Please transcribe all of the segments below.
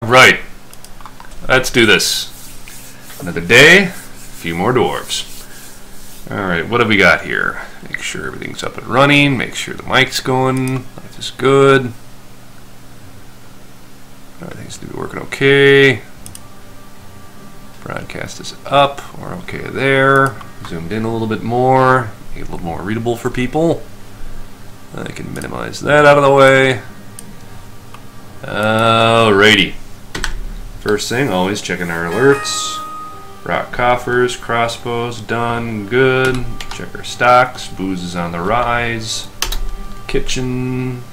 Right. Let's do this. Another day, a few more dwarves. Alright, what have we got here? Make sure everything's up and running, make sure the mic's going, life is good. Everything's to be working okay. Broadcast is up, we're okay there. Zoomed in a little bit more, make it a little more readable for people. I can minimize that out of the way. Alrighty. First thing, always checking our alerts. Rock coffers, crossbows, done, good. Check our stocks, booze is on the rise. Kitchen,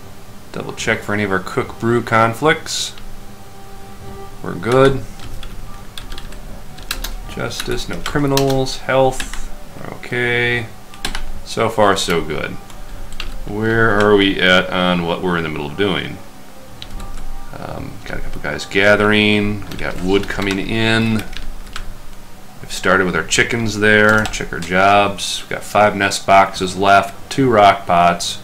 double check for any of our cook brew conflicts. We're good. Justice, no criminals. Health, we're okay. So far, so good. Where are we at on what we're in the middle of doing? Got a couple guys gathering. We got wood coming in. We've started with our chickens there. Check our jobs. We've got 5 nest boxes left, 2 rock pots.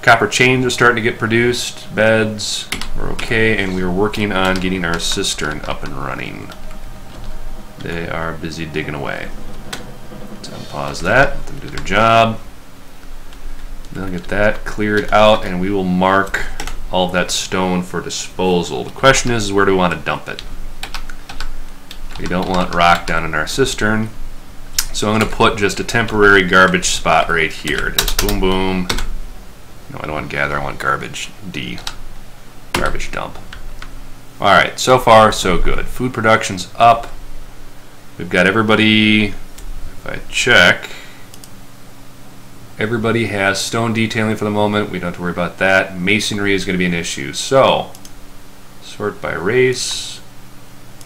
Copper chains are starting to get produced. Beds, we're okay, and we are working on getting our cistern up and running. They are busy digging away. So unpause that, let them do their job. They'll get that cleared out, and we will mark all of that stone for disposal. The question is where do we want to dump it? We don't want rock down in our cistern, so I'm going to put just a temporary garbage spot right here. Just boom, boom. No, I don't want gather, I want garbage. D. Garbage dump. Alright, so far so good. Food production's up. We've got everybody, if I check, everybody has stone detailing for the moment. We don't have to worry about that. Masonry is going to be an issue. So, sort by race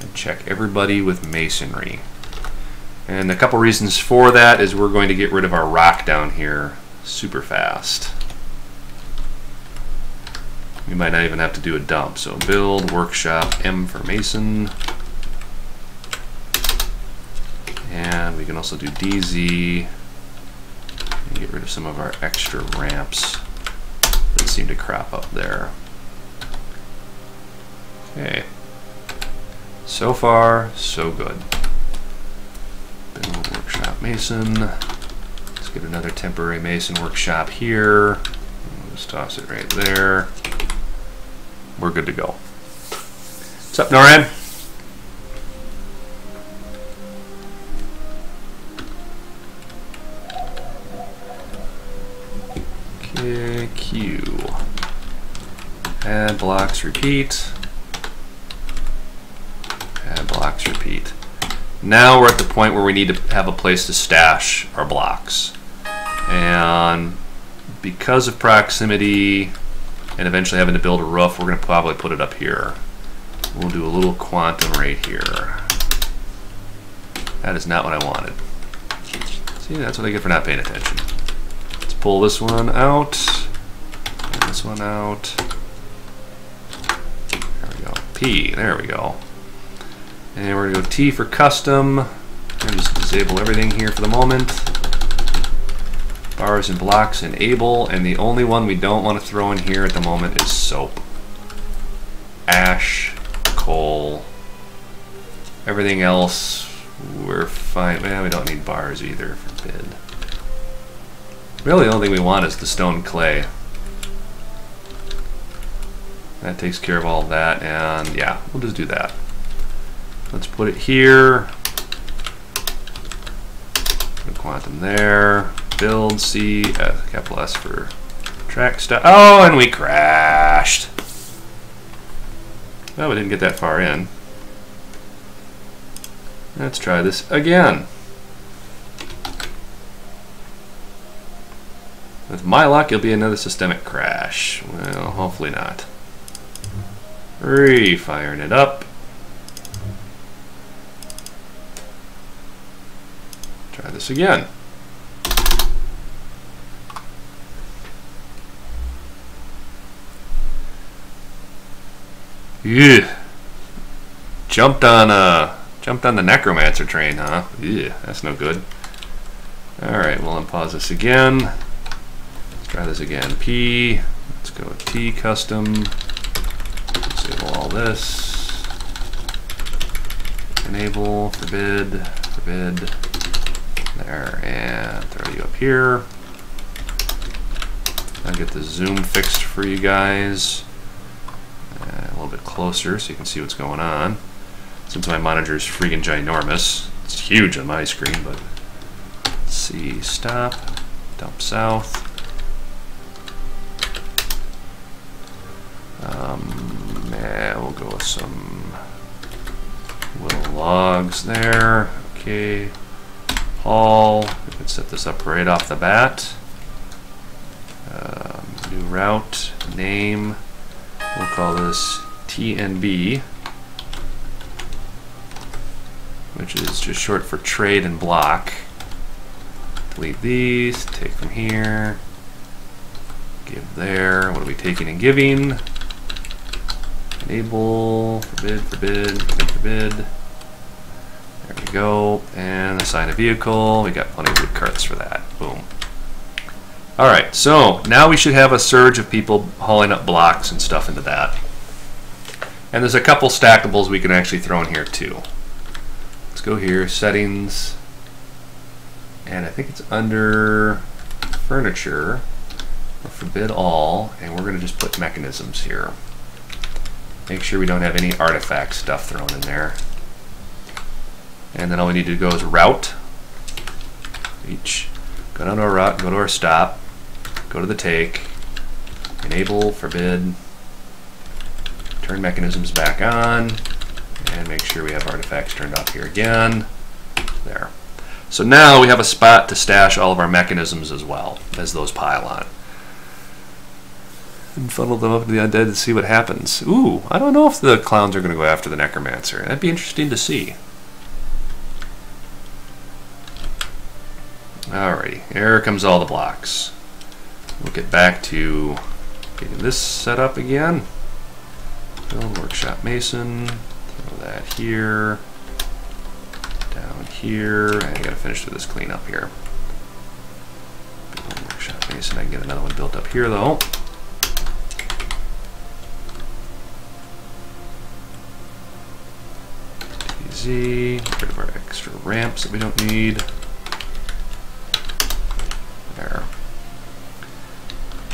and check everybody with masonry. And a couple reasons for that is we're going to get rid of our rock down here super fast. We might not even have to do a dump. So build, workshop, M for mason. And we can also do DZ. And get rid of some of our extra ramps that seem to crop up there. Okay. So far, so good. Build, workshop, mason. Let's get another temporary mason workshop here. We'll just toss it right there. We're good to go. What's up, NORAD? Okay, Q. Add blocks, repeat. Add blocks, repeat. Now we're at the point where we need to have a place to stash our blocks. And because of proximity and eventually having to build a roof, we're going to probably put it up here. We'll do a little quantum right here. That is not what I wanted. See, that's what I get for not paying attention. Let's pull this one out, and this one out. There we go. P, there we go. And we're going to go T for custom. And just disable everything here for the moment. Bars and blocks enable, and the only one we don't want to throw in here at the moment is soap. Ash, coal, everything else we're fine. Well, we don't need bars either, forbid. Really the only thing we want is the stone clay. That takes care of all of that, and yeah, we'll just do that. Let's put it here. Put quantum there. Build C, capital S for track stuff. Oh, and we crashed. Well, we didn't get that far in. Let's try this again. With my luck, it'll be another systemic crash. Well, hopefully not. Re-firing it up. Try this again. Yeah. Jumped on the necromancer train, huh? Yeah, that's no good. Alright, we'll unpause this again. Let's try this again. P. Let's go with T custom. Disable all this. enable, forbid, forbid, there, and throw you up here. I'll get the zoom fixed for you guys a little bit closer so you can see what's going on. Since my monitor is freaking ginormous, it's huge on my screen, but let's see, stop, dump south. Yeah, we'll go with some little logs there. Okay, haul. We can set this up right off the bat. New route, name. We'll call this TNB, which is just short for trade and block. Delete these, take from here, give there. What are we taking and giving? Enable, forbid, forbid, forbid, forbid. There we go. And assign a vehicle. We got plenty of wood carts for that. Boom. Alright, so now we should have a surge of people hauling up blocks and stuff into that. And there's a couple stackables we can actually throw in here too. Let's go here, settings, and I think it's under furniture, or forbid all, and we're going to just put mechanisms here. Make sure we don't have any artifact stuff thrown in there. And then all we need to go is route. Go down to our route, go to our stop, go to the take, enable, forbid, turn mechanisms back on, and make sure we have artifacts turned off here again. There. So now we have a spot to stash all of our mechanisms as well as those pile on. And funnel them up to the undead to see what happens. Ooh, I don't know if the clowns are going to go after the necromancer. That'd be interesting to see. Alrighty, here comes all the blocks. We'll get back to getting this set up again. Build workshop mason. Throw that here. Down here. And I gotta finish this cleanup here. Build workshop mason. I can get another one built up here though. DZ. Get rid of our extra ramps that we don't need. There.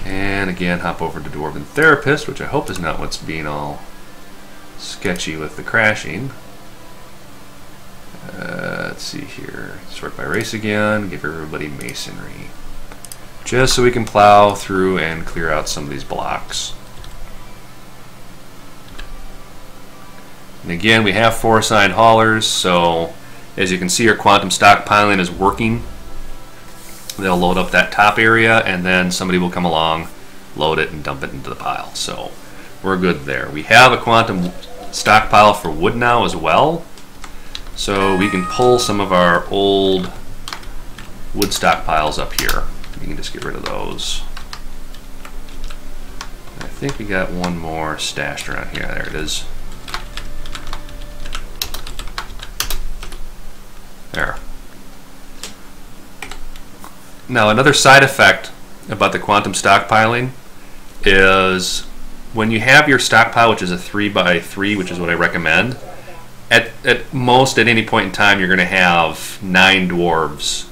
And again, hop over to Dwarven Therapist, which I hope is not what's being all sketchy with the crashing. Let's see here. Sort by race again. Give everybody masonry. Just so we can plow through and clear out some of these blocks. And again, we have 4 assigned haulers, so as you can see, our quantum stockpiling is working. They'll load up that top area, and then somebody will come along, load it, and dump it into the pile. So we're good there. We have a quantum stockpile for wood now as well, so we can pull some of our old wood stockpiles up here. We can just get rid of those. I think we got one more stashed around here. There it is. There. Now, another side effect about the quantum stockpiling is when you have your stockpile, which is a 3x3, which is what I recommend, at most at any point in time you're going to have 9 dwarves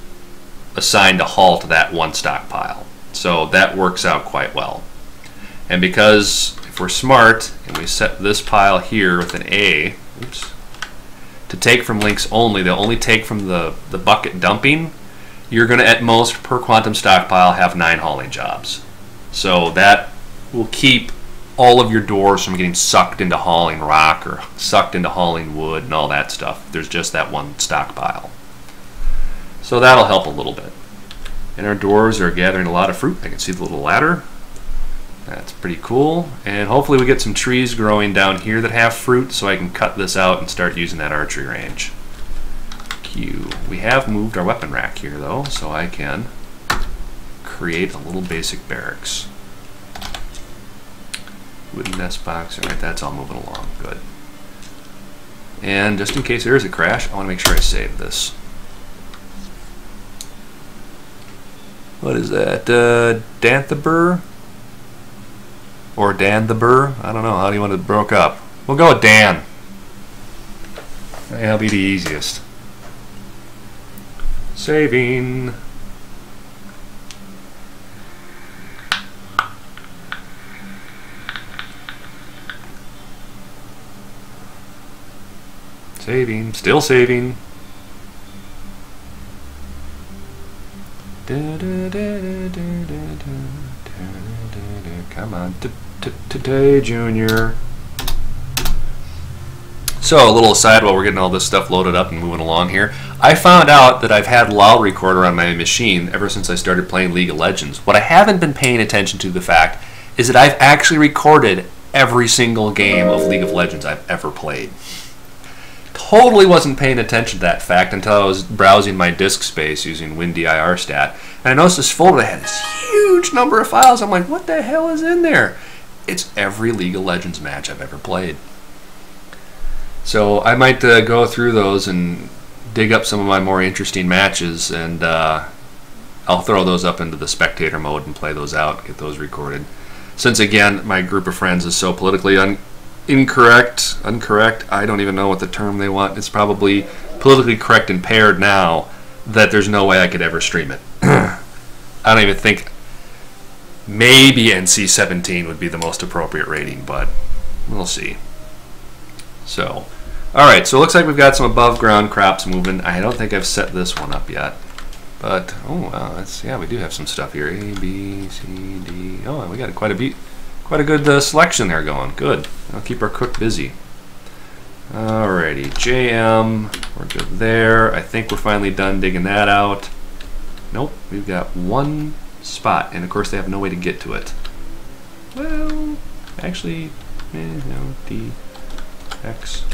assigned to haul to that one stockpile. So that works out quite well. And because if we're smart and we set this pile here with an A, oops, to take from links only, they'll only take from the bucket dumping. You're going to, at most, per quantum stockpile, have 9 hauling jobs. So that will keep all of your doors from getting sucked into hauling rock or sucked into hauling wood and all that stuff. There's just that one stockpile. So that'll help a little bit. And our dwarves are gathering a lot of fruit. I can see the little ladder. That's pretty cool. And hopefully we get some trees growing down here that have fruit so I can cut this out and start using that archery range. We have moved our weapon rack here though, so I can create a little basic barracks. Wooden nest box, alright, that's all moving along, good. And just in case there is a crash, I want to make sure I save this. What is that, Danthabur? Or Dan the Burr? I don't know, how do you want it broke up? We'll go with Dan. That'll be the easiest. Saving. Saving. Still saving. Come on, today, Junior. So, a little aside while we're getting all this stuff loaded up and moving along here. I found out that I've had LOL Recorder on my machine ever since I started playing League of Legends. What I haven't been paying attention to, the fact, is that I've actually recorded every single game of League of Legends I've ever played. Totally wasn't paying attention to that fact until I was browsing my disk space using WinDIRstat, and I noticed this folder that had this huge number of files. I'm like, what the hell is in there? It's every League of Legends match I've ever played. So I might go through those and dig up some of my more interesting matches, and I'll throw those up into the spectator mode and play those out, get those recorded. Since, again, my group of friends is so politically incorrect, I don't even know what the term they want. It's probably politically correct and paired now that there's no way I could ever stream it. I don't even think, maybe NC-17 would be the most appropriate rating, but we'll see. So, alright, so it looks like we've got some above ground crops moving. I don't think I've set this one up yet. But, oh wow, yeah, we do have some stuff here. A, B, C, D. Oh, we got quite a good selection there going. Good. I'll keep our cook busy. Alrighty, JM, we're good there. I think we're finally done digging that out. Nope, we've got one spot, and of course they have no way to get to it. Well, actually, no, D, X.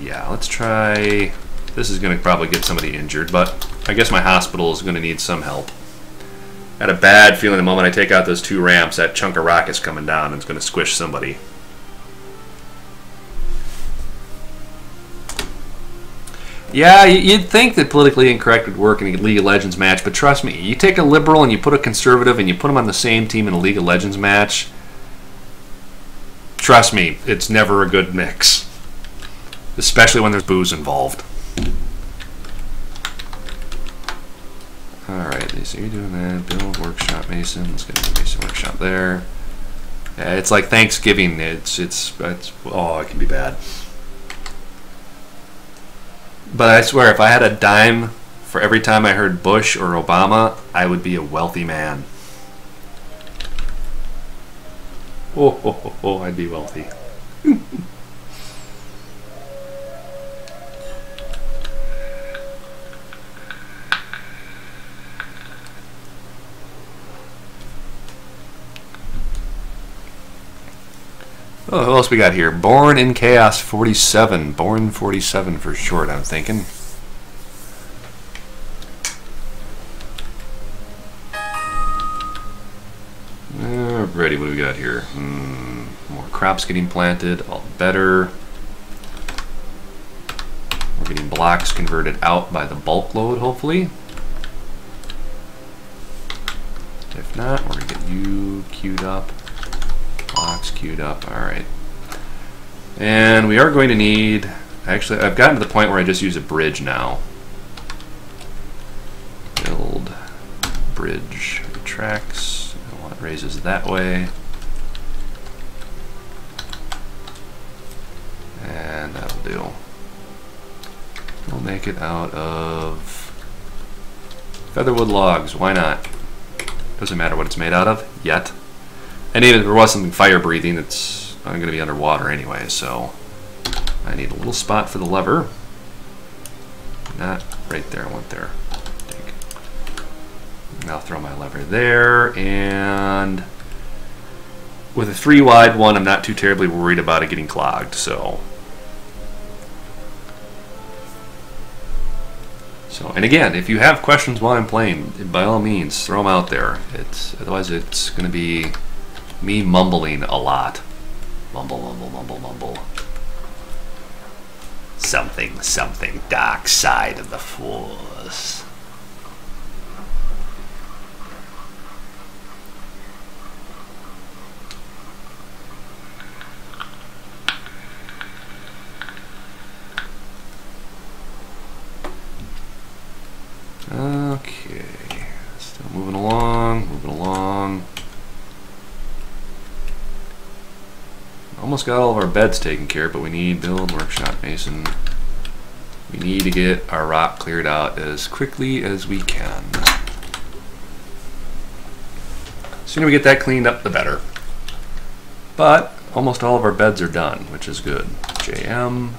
Yeah, let's try. This is going to probably get somebody injured, but I guess my hospital is going to need some help. I had a bad feeling the moment I take out those two ramps, that chunk of rock is coming down and it's going to squish somebody. Yeah, you'd think that politically incorrect would work in a League of Legends match, but trust me, you take a liberal and you put a conservative and you put them on the same team in a League of Legends match, trust me, it's never a good mix. Especially when there's booze involved. Alright, so you're doing that. Build workshop Mason. Let's get a Mason workshop there. Yeah, it's like Thanksgiving. It's oh, it can be bad. But I swear, if I had a dime for every time I heard Bush or Obama, I would be a wealthy man. Oh, I'd be wealthy. Oh, who else we got here? Born in Chaos 47. Born 47 for short, I'm thinking. Alrighty, what do we got here? More crops getting planted, all better. We're getting blocks converted out by the bulk load, hopefully. If not, we're going to get you queued up. Blocks queued up, alright. And we are going to need, actually I've gotten to the point where I just use a bridge now. Build bridge tracks. I want raises that way. And that'll do. We'll make it out of featherwood logs, why not? Doesn't matter what it's made out of, yet. And even if there was something fire breathing, I'm going to be underwater anyway, so I need a little spot for the lever. Not right there, I want there. I'll throw my lever there, and with a 3 wide one, I'm not too terribly worried about it getting clogged, so. And again, if you have questions while I'm playing, by all means, throw them out there. Otherwise it's going to be me mumbling a lot. Mumble, mumble, mumble, mumble. Something, something, dark side of the Force. almost got all of our beds taken care of, but we need build, workshop, mason. We need to get our rock cleared out as quickly as we can. The sooner we get that cleaned up, the better. But almost all of our beds are done, which is good. JM,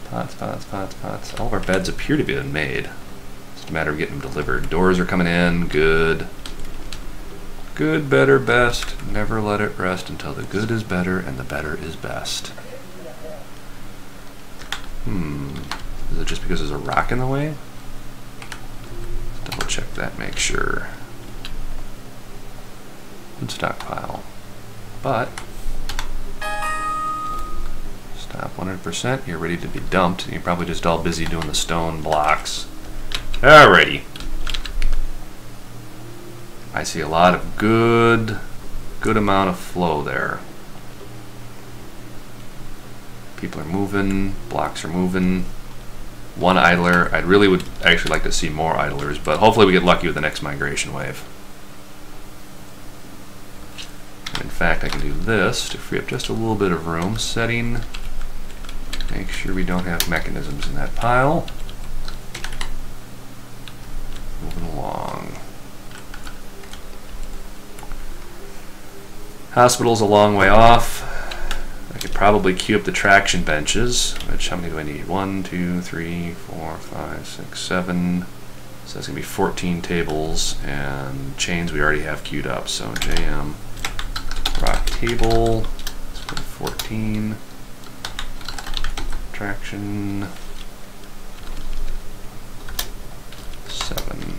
pots, pots, pots, pots. All of our beds appear to be made. It's just a matter of getting them delivered. Doors are coming in, good. Good, better, best. Never let it rest until the good is better and the better is best. Is it just because there's a rock in the way? Let's double check that, make sure. Wood stockpile. But stop 100%. You're ready to be dumped. And you're probably just all busy doing the stone blocks. Alrighty. I see a lot of good amount of flow there. People are moving, blocks are moving. One idler. I really would actually like to see more idlers, but hopefully we get lucky with the next migration wave. In fact, I can do this to free up just a little bit of room. Setting. Make sure we don't have mechanisms in that pile. Moving along. Hospital's a long way off. I could probably queue up the traction benches, which, how many do I need? 1, 2, 3, 4, 5, 6, 7. So that's going to be 14 tables, and chains we already have queued up. So JM, rock table, let's go to 14. Traction, 7.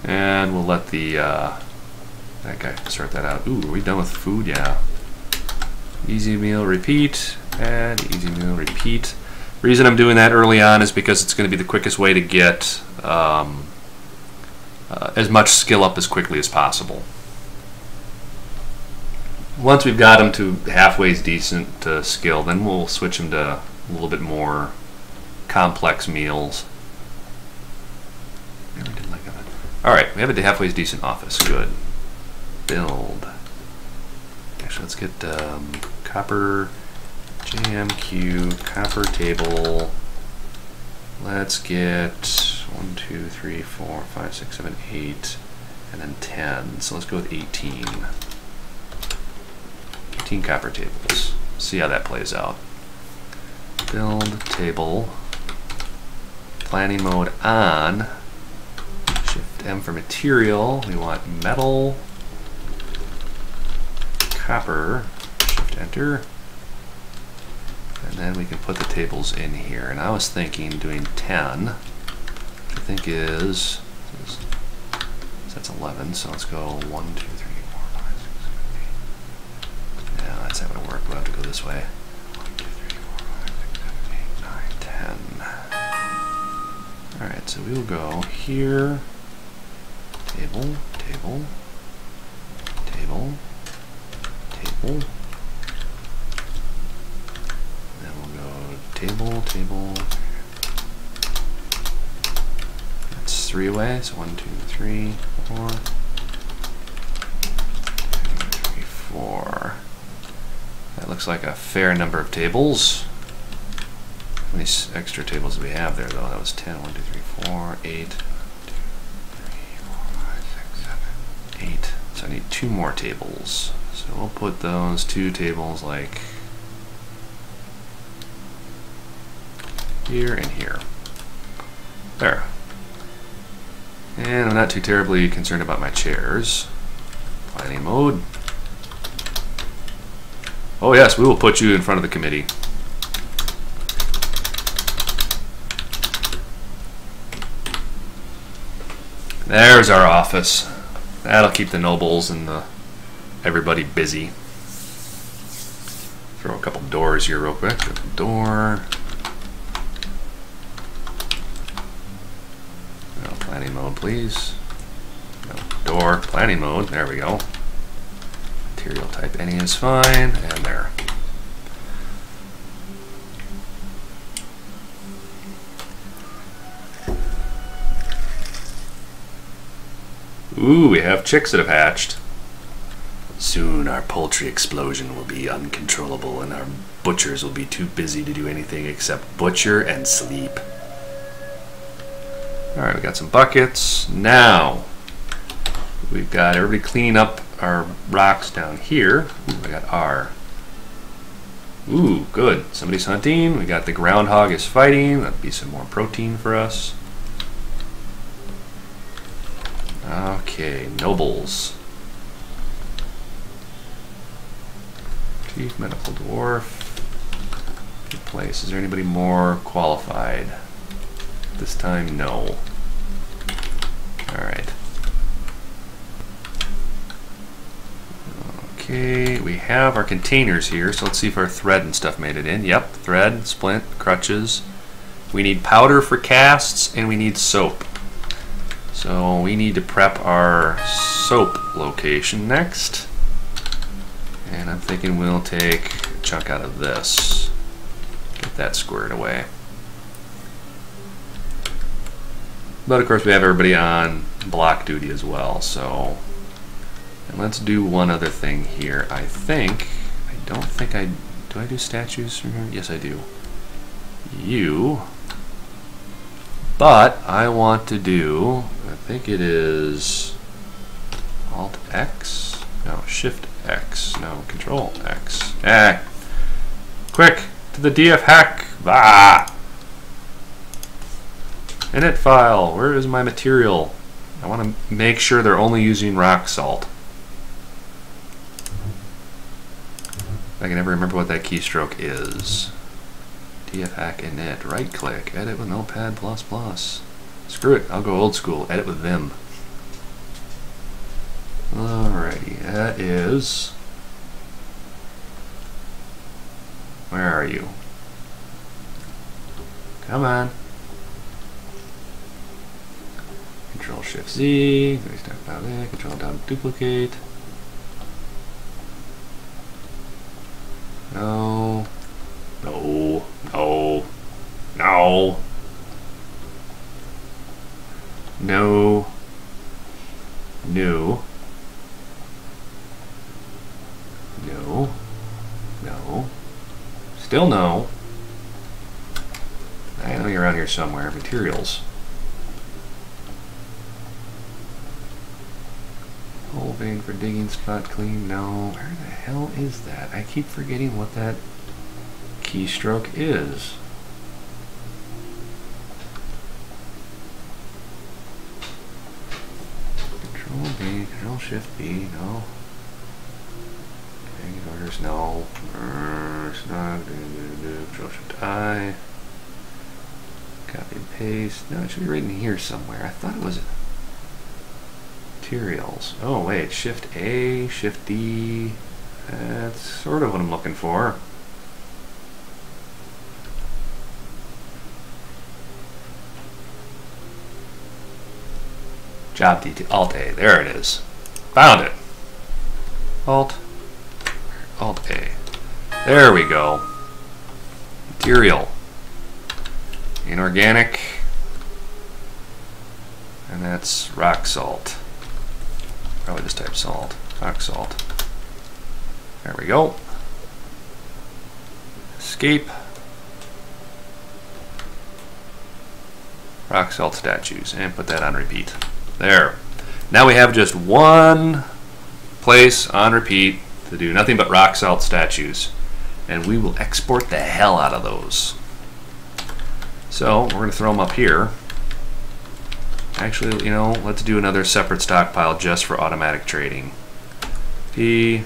And we'll let the that guy sort that out. Ooh, are we done with food? Yeah. Easy meal, repeat. Add easy meal, repeat. Reason I'm doing that early on is because it's going to be the quickest way to get as much skill up as quickly as possible. Once we've got them to halfway decent skill, then we'll switch them to a little bit more complex meals. Alright, we have a halfway decent office. Good. Build. Actually, let's get copper JMQ, copper table. Let's get 1, 2, 3, 4, 5, 6, 7, 8, and then 10. So let's go with 18. 18 copper tables. See how that plays out. Build table. Planning mode on. Shift M for material. We want metal. Copper, shift enter, and then we can put the tables in here. And I was thinking doing 10, which I think is that's 11, so let's go 1, 2, 3, 4, 5, 6, 7, 8. Yeah, that's not going to work. We'll have to go this way. 1, 2, 3, 4, 5, 6, 7, 8, 9, 10. Alright, so we will go here, table, table, table, table. Then we'll go table, table. That's 3 away, so 1, 2, 3, 4. 2, 3, 4. That looks like a fair number of tables. How many extra tables do we have there, though? That was 10. 1, 2, 3, 4, 8. 2, 3, 4, 5, 6, 7, 8. So I need 2 more tables. So we'll put those 2 tables like here and here. There. And I'm not too terribly concerned about my chairs. Planning mode. Oh yes, we will put you in front of the committee. There's our office. That'll keep the nobles and everybody busy. Throw a couple doors here real quick. Door. No, planning mode, please. No, door, planning mode. There we go. Material type any is fine. And there. Ooh, we have chicks that have hatched. Soon our poultry explosion will be uncontrollable and our butchers will be too busy to do anything except butcher and sleep. Alright, we got some buckets. Now, we've got everybody cleaning up our rocks down here. Ooh, I got R. Ooh, good. Somebody's hunting. We got the groundhog is fighting. That'd be some more protein for us. Okay, nobles. Chief medical dwarf. Good place. Is there anybody more qualified? This time, no. Alright. Okay, we have our containers here, so let's see if our thread and stuff made it in. Yep, thread, splint, crutches. We need powder for casts, and we need soap. So we need to prep our soap location next. And I'm thinking we'll take a chunk out of this. Get that squared away. But of course we have everybody on block duty as well, so... And let's do one other thing here. I don't think I... Do I do statues from here? Yes, I do. You... But I want to do... I think it is... Alt X? No, Shift X. No, Control X. Ah! Quick! To the DF hack! Ah! Init file. Where is my material? I want to make sure they're only using rock salt. I can never remember what that keystroke is. DF hack init. Right click. Edit with Notepad++. Screw it. I'll go old school. Edit with Vim. Alrighty. That is... Where are you? Come on. Control Shift Z. Control down duplicate. No. No. No. No. No. No. No. No. Still no. I know you're around here somewhere. Materials. Hole vein for digging spot clean. No. Where the hell is that? I keep forgetting what that keystroke is. Control B, Control Shift B, no. Hanging orders, no. Control Shift I. Copy and paste. No, it should be right in here somewhere. I thought it was materials. Oh wait, Shift A, Shift D. That's sort of what I'm looking for. Job detail. Alt A. There it is. Found it. Alt A. There we go. Material. Inorganic. And that's rock salt. Probably just type salt. Rock salt. There we go. Escape. Rock salt statues. And put that on repeat. There. Now we have just one place on repeat to do nothing but rock salt statues. And we will export the hell out of those. So, we're going to throw them up here. Actually, you know, let's do another separate stockpile just for automatic trading. T,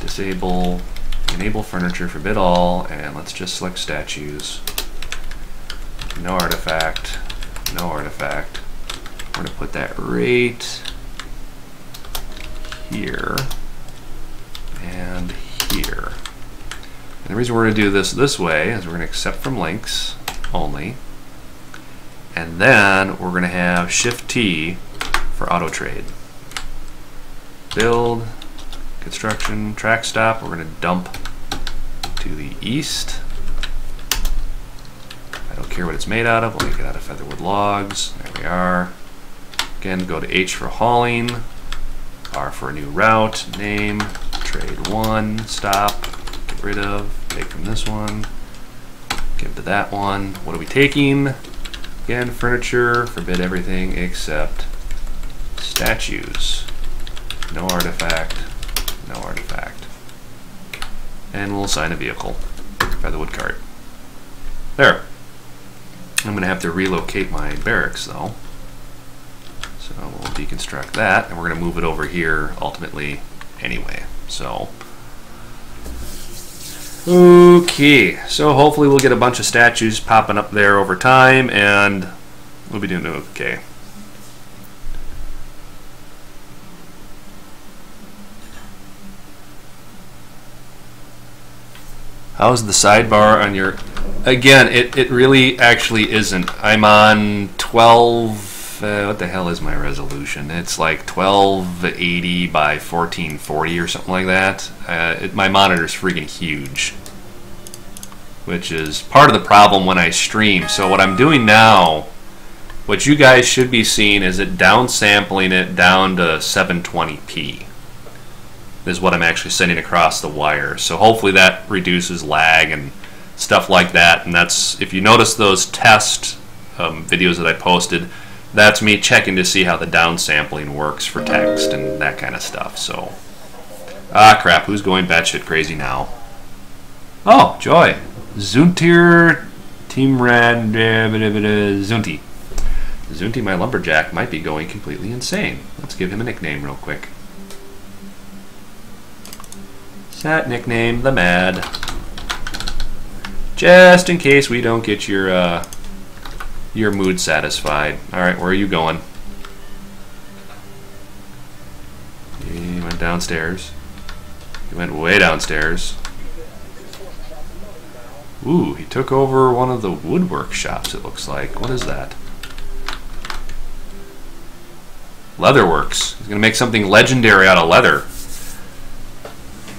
disable, enable furniture, forbid all, and let's just select statues. No artifact. No artifact. We're going to put that right here and here. And the reason we're going to do this way is we're going to accept from links only. And then we're going to have Shift T for auto trade. Build, construction, track stop. We're going to dump to the east. I don't care what it's made out of. We'll make it out of featherwood logs. There we are. Again, go to H for hauling. R for a new route. Name, trade 1, stop, get rid of, take from this one, give to that one. What are we taking? Again, furniture, forbid everything except statues. No artifact, no artifact. And we'll assign a vehicle, featherwood cart. There. I'm going to have to relocate my barracks though. So we'll deconstruct that, and we're going to move it over here ultimately anyway. So, okay. So hopefully we'll get a bunch of statues popping up there over time, and we'll be doing okay. How's the sidebar on your... Again, it really actually isn't. I'm on 12... what the hell is my resolution? It's like 1280 by 1440 or something like that. My monitor's freaking huge, which is part of the problem when I stream. So what I'm doing now, what you guys should be seeing is it downsampling it down to 720p. Is what I'm actually sending across the wire. So hopefully that reduces lag and stuff like that. And that's, if you notice those test videos that I posted, that's me checking to see how the downsampling works for text and that kind of stuff. So, crap, who's going batshit crazy now? Oh, Joy. Zuntir Team Rad Zunti. Zunti, my lumberjack, might be going completely insane. Let's give him a nickname real quick. Set nickname the Mad. Just in case we don't get your mood satisfied. Alright, where are you going? He went downstairs. He went way downstairs. Ooh, he took over one of the woodwork shops, it looks like. What is that? Leatherworks. He's going to make something legendary out of leather.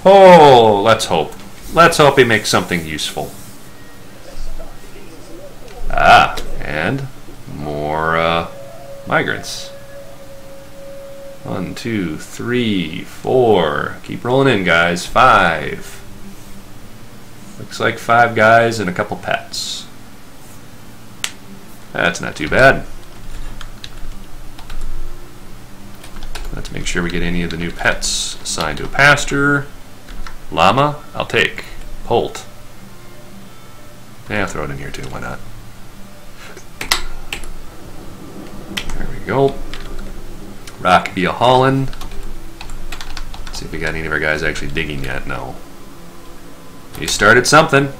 Oh, let's hope. Let's hope he makes something useful. Ah, and more migrants. 1, 2, 3, 4. Keep rolling in, guys. 5. Looks like 5 guys and a couple pets. That's not too bad. Let's make sure we get any of the new pets assigned to a pasture. Llama, I'll take. Holt. Yeah, I'll throw it in here too, why not? There we go. Rock be a haulin'. See if we got any of our guys actually digging yet. No. He started something.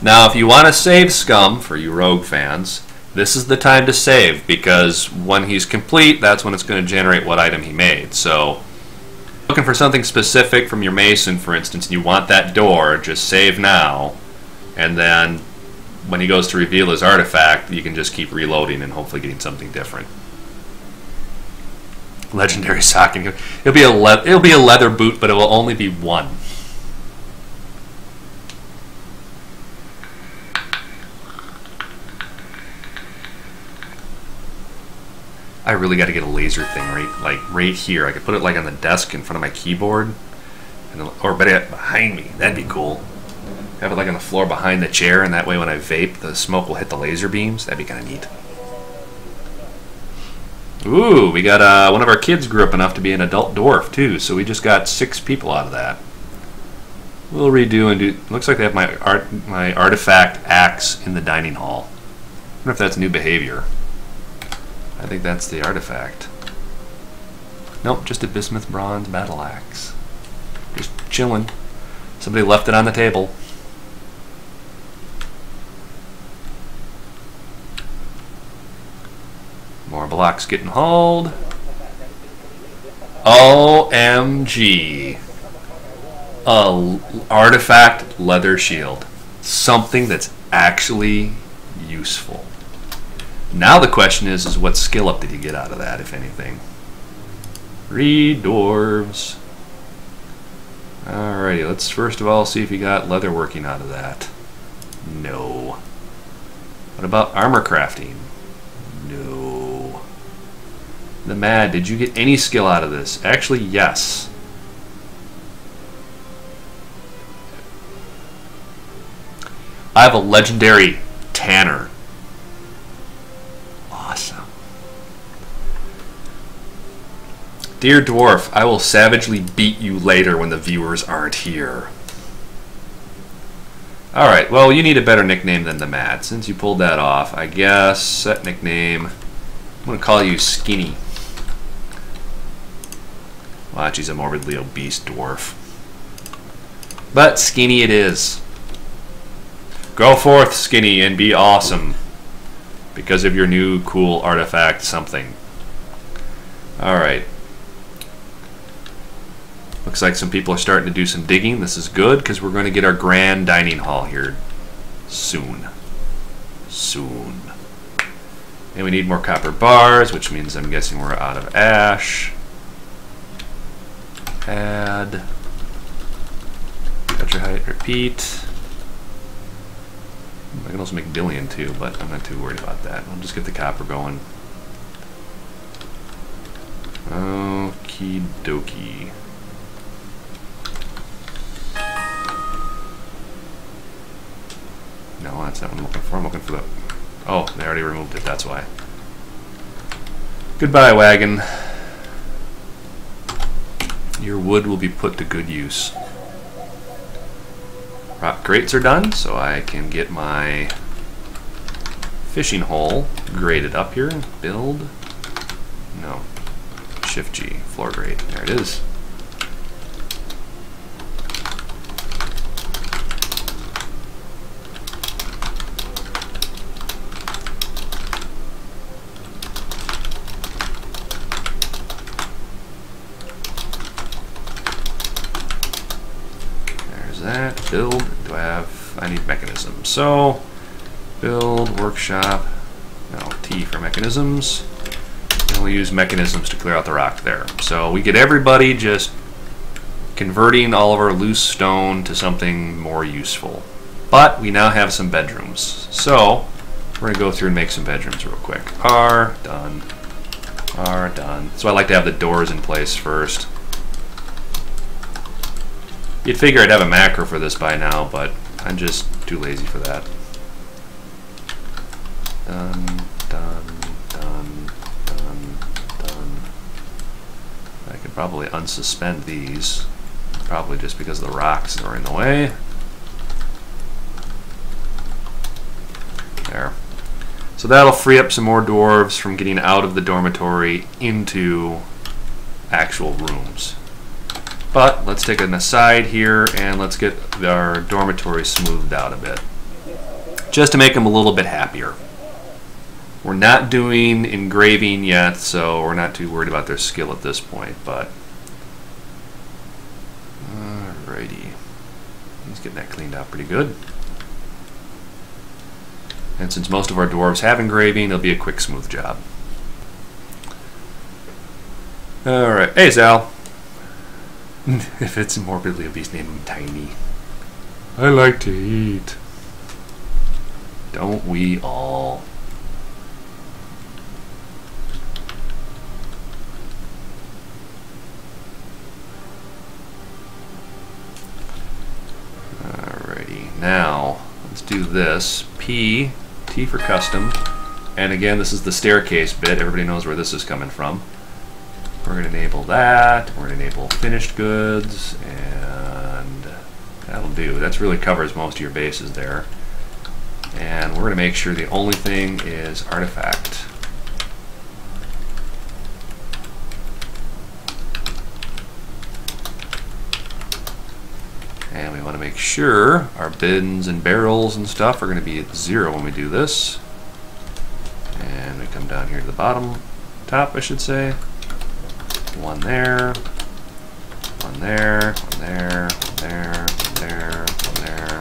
Now, if you want to save Scum, for you Rogue fans, this is the time to save, because when he's complete, that's when it's going to generate what item he made. So, looking for something specific from your Mason, for instance, and you want that door, just save now, and then when he goes to reveal his artifact, you can just keep reloading and hopefully getting something different. Legendary socking. It'll be a leather boot, but it will only be one. I really got to get a laser thing right here. I could put it like on the desk in front of my keyboard, and or better behind me. That'd be cool. Have it like on the floor behind the chair, and that way when I vape, the smoke will hit the laser beams. That'd be kind of neat. Ooh, we got one of our kids grew up enough to be an adult dwarf too, so we just got 6 people out of that. We'll redo and do. Looks like they have my artifact axe in the dining hall. I wonder if that's new behavior. I think that's the artifact. Nope, just a bismuth bronze battle axe. Just chilling. Somebody left it on the table. More blocks getting hauled. OMG. A artifact leather shield. Something that's actually useful. Now the question is what skill up did you get out of that, if anything? 3 dwarves. Alrighty, let's first of all see if you got leather working out of that. No. What about armor crafting? No. The Mad, did you get any skill out of this? Actually, yes. I have a legendary Tanner. Awesome. Dear Dwarf, I will savagely beat you later when the viewers aren't here. Alright, well, you need a better nickname than the Mad. Since you pulled that off, I guess, set nickname. I'm going to call you Skinny. Wow, she's a morbidly obese dwarf. But Skinny it is. Go forth, Skinny, and be awesome. Because of your new cool artifact something. Alright. Looks like some people are starting to do some digging. This is good, because we're going to get our grand dining hall here soon. Soon. And we need more copper bars, which means I'm guessing we're out of ash. Add. Cut your height, repeat. I can also make billion too, but I'm not too worried about that. I'll just get the copper going. Okie dokie. No, that's not what I'm looking for. I'm looking for the... Oh, they already removed it, that's why. Goodbye, wagon. Your wood will be put to good use. Rock grates are done, so I can get my fishing hole graded up here. Build. No. Shift G. Floor grate. There it is. That build, do I have, I need mechanisms, so build workshop, no, T for mechanisms, and we'll use mechanisms to clear out the rock there. So we get everybody just converting all of our loose stone to something more useful, but we now have some bedrooms, so we're gonna go through and make some bedrooms real quick. R done, R done. So I like to have the doors in place first. You'd figure I'd have a macro for this by now, but I'm just too lazy for that. Done, done, done, done, done. I could probably unsuspend these, probably just because the rocks are in the way. There. So that'll free up some more dwarves from getting out of the dormitory into actual rooms. But let's take an aside here and let's get our dormitory smoothed out a bit, just to make them a little bit happier. We're not doing engraving yet, so we're not too worried about their skill at this point, but alrighty. He's getting that cleaned out pretty good. And since most of our dwarves have engraving, it'll be a quick, smooth job. Alright, hey Sal. If it's morbidly obese, name him Tiny. I like to eat. Don't we all? Alrighty, now let's do this. P, T for custom. And again, this is the staircase bit. Everybody knows where this is coming from. We're going to enable that. We're going to enable finished goods, and that'll do. That really covers most of your bases there. And we're going to make sure the only thing is artifact. And we want to make sure our bins and barrels and stuff are going to be at 0 when we do this. And we come down here to the bottom, top I should say. One there, one there, one there, one there, one there, one there.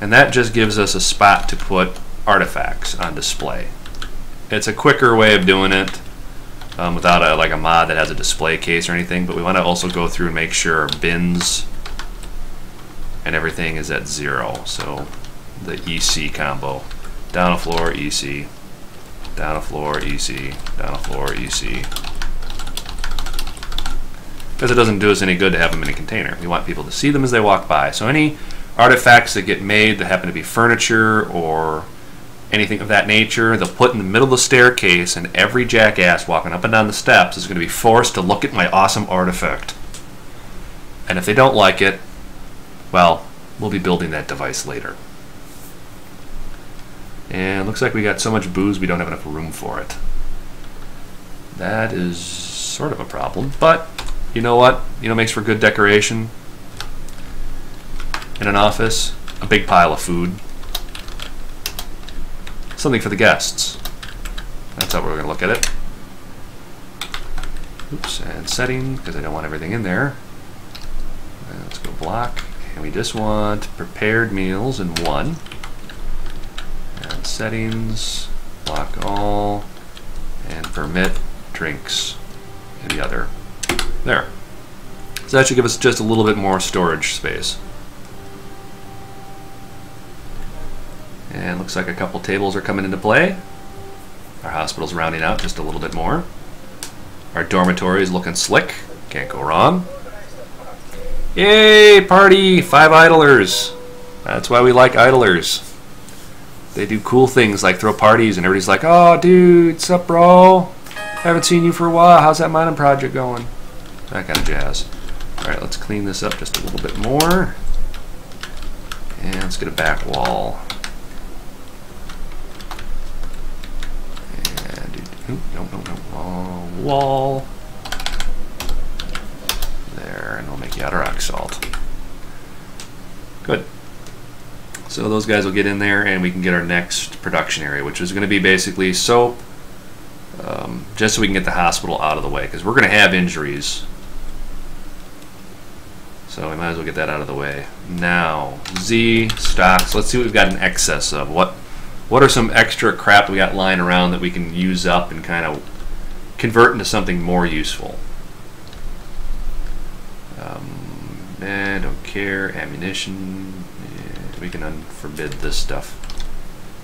And that just gives us a spot to put artifacts on display. It's a quicker way of doing it without like a mod that has a display case or anything, but we want to also go through and make sure our bins and everything is at 0. So the EC combo, down a floor, EC. Down a floor, EC. Down a floor, EC. Because it doesn't do us any good to have them in a container. We want people to see them as they walk by. So any artifacts that get made that happen to be furniture or anything of that nature, they'll put in the middle of the staircase, and every jackass walking up and down the steps is going to be forced to look at my awesome artifact. And if they don't like it, well, we'll be building that device later. And looks like we got so much booze we don't have enough room for it. That is sort of a problem, but you know what? You know, makes for good decoration in an office. A big pile of food. Something for the guests. That's how we're going to look at it. Oops, and setting, because I don't want everything in there. And let's go block. And we just want prepared meals in one. And settings, block all, and permit drinks in the other. There. So that should give us just a little bit more storage space. And looks like a couple tables are coming into play. Our hospital's rounding out just a little bit more. Our dormitory is looking slick. Can't go wrong. Yay, party! 5 idlers. That's why we like idlers. They do cool things like throw parties and everybody's like, oh dude, what's up bro? Haven't seen you for a while. How's that mining project going? That kind of jazz. Alright, let's clean this up just a little bit more. And let's get a back wall. And wall. There, and we'll make you out of rock salt. Good. So those guys will get in there and we can get our next production area, which is going to be basically soap, just so we can get the hospital out of the way, because we're going to have injuries. So we might as well get that out of the way. Now, Z, stocks. Let's see what we've got in excess of. What are some extra crap we got lying around that we can use up and kind of convert into something more useful? Don't care. Ammunition. Yeah, we can unforbid this stuff.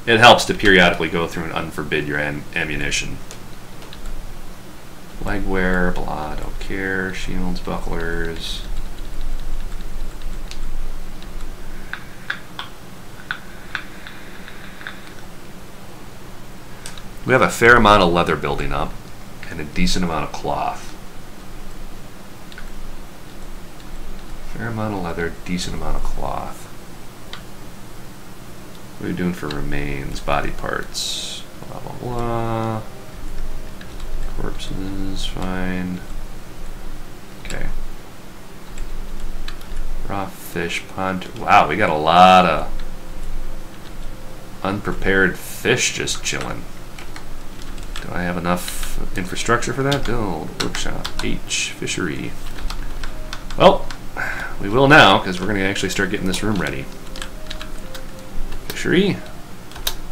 It helps to periodically go through and unforbid your ammunition. Legwear, blah, don't care. Shields, bucklers. We have a fair amount of leather building up and a decent amount of cloth. Fair amount of leather, decent amount of cloth. What are we doing for remains, body parts? Blah, blah, blah. Corpses, fine. Okay. Raw fish, pond. Wow, we got a lot of unprepared fish just chilling. Do I have enough infrastructure for that? Build, workshop, H, fishery. Well, we will now, because we're going to actually start getting this room ready. Fishery.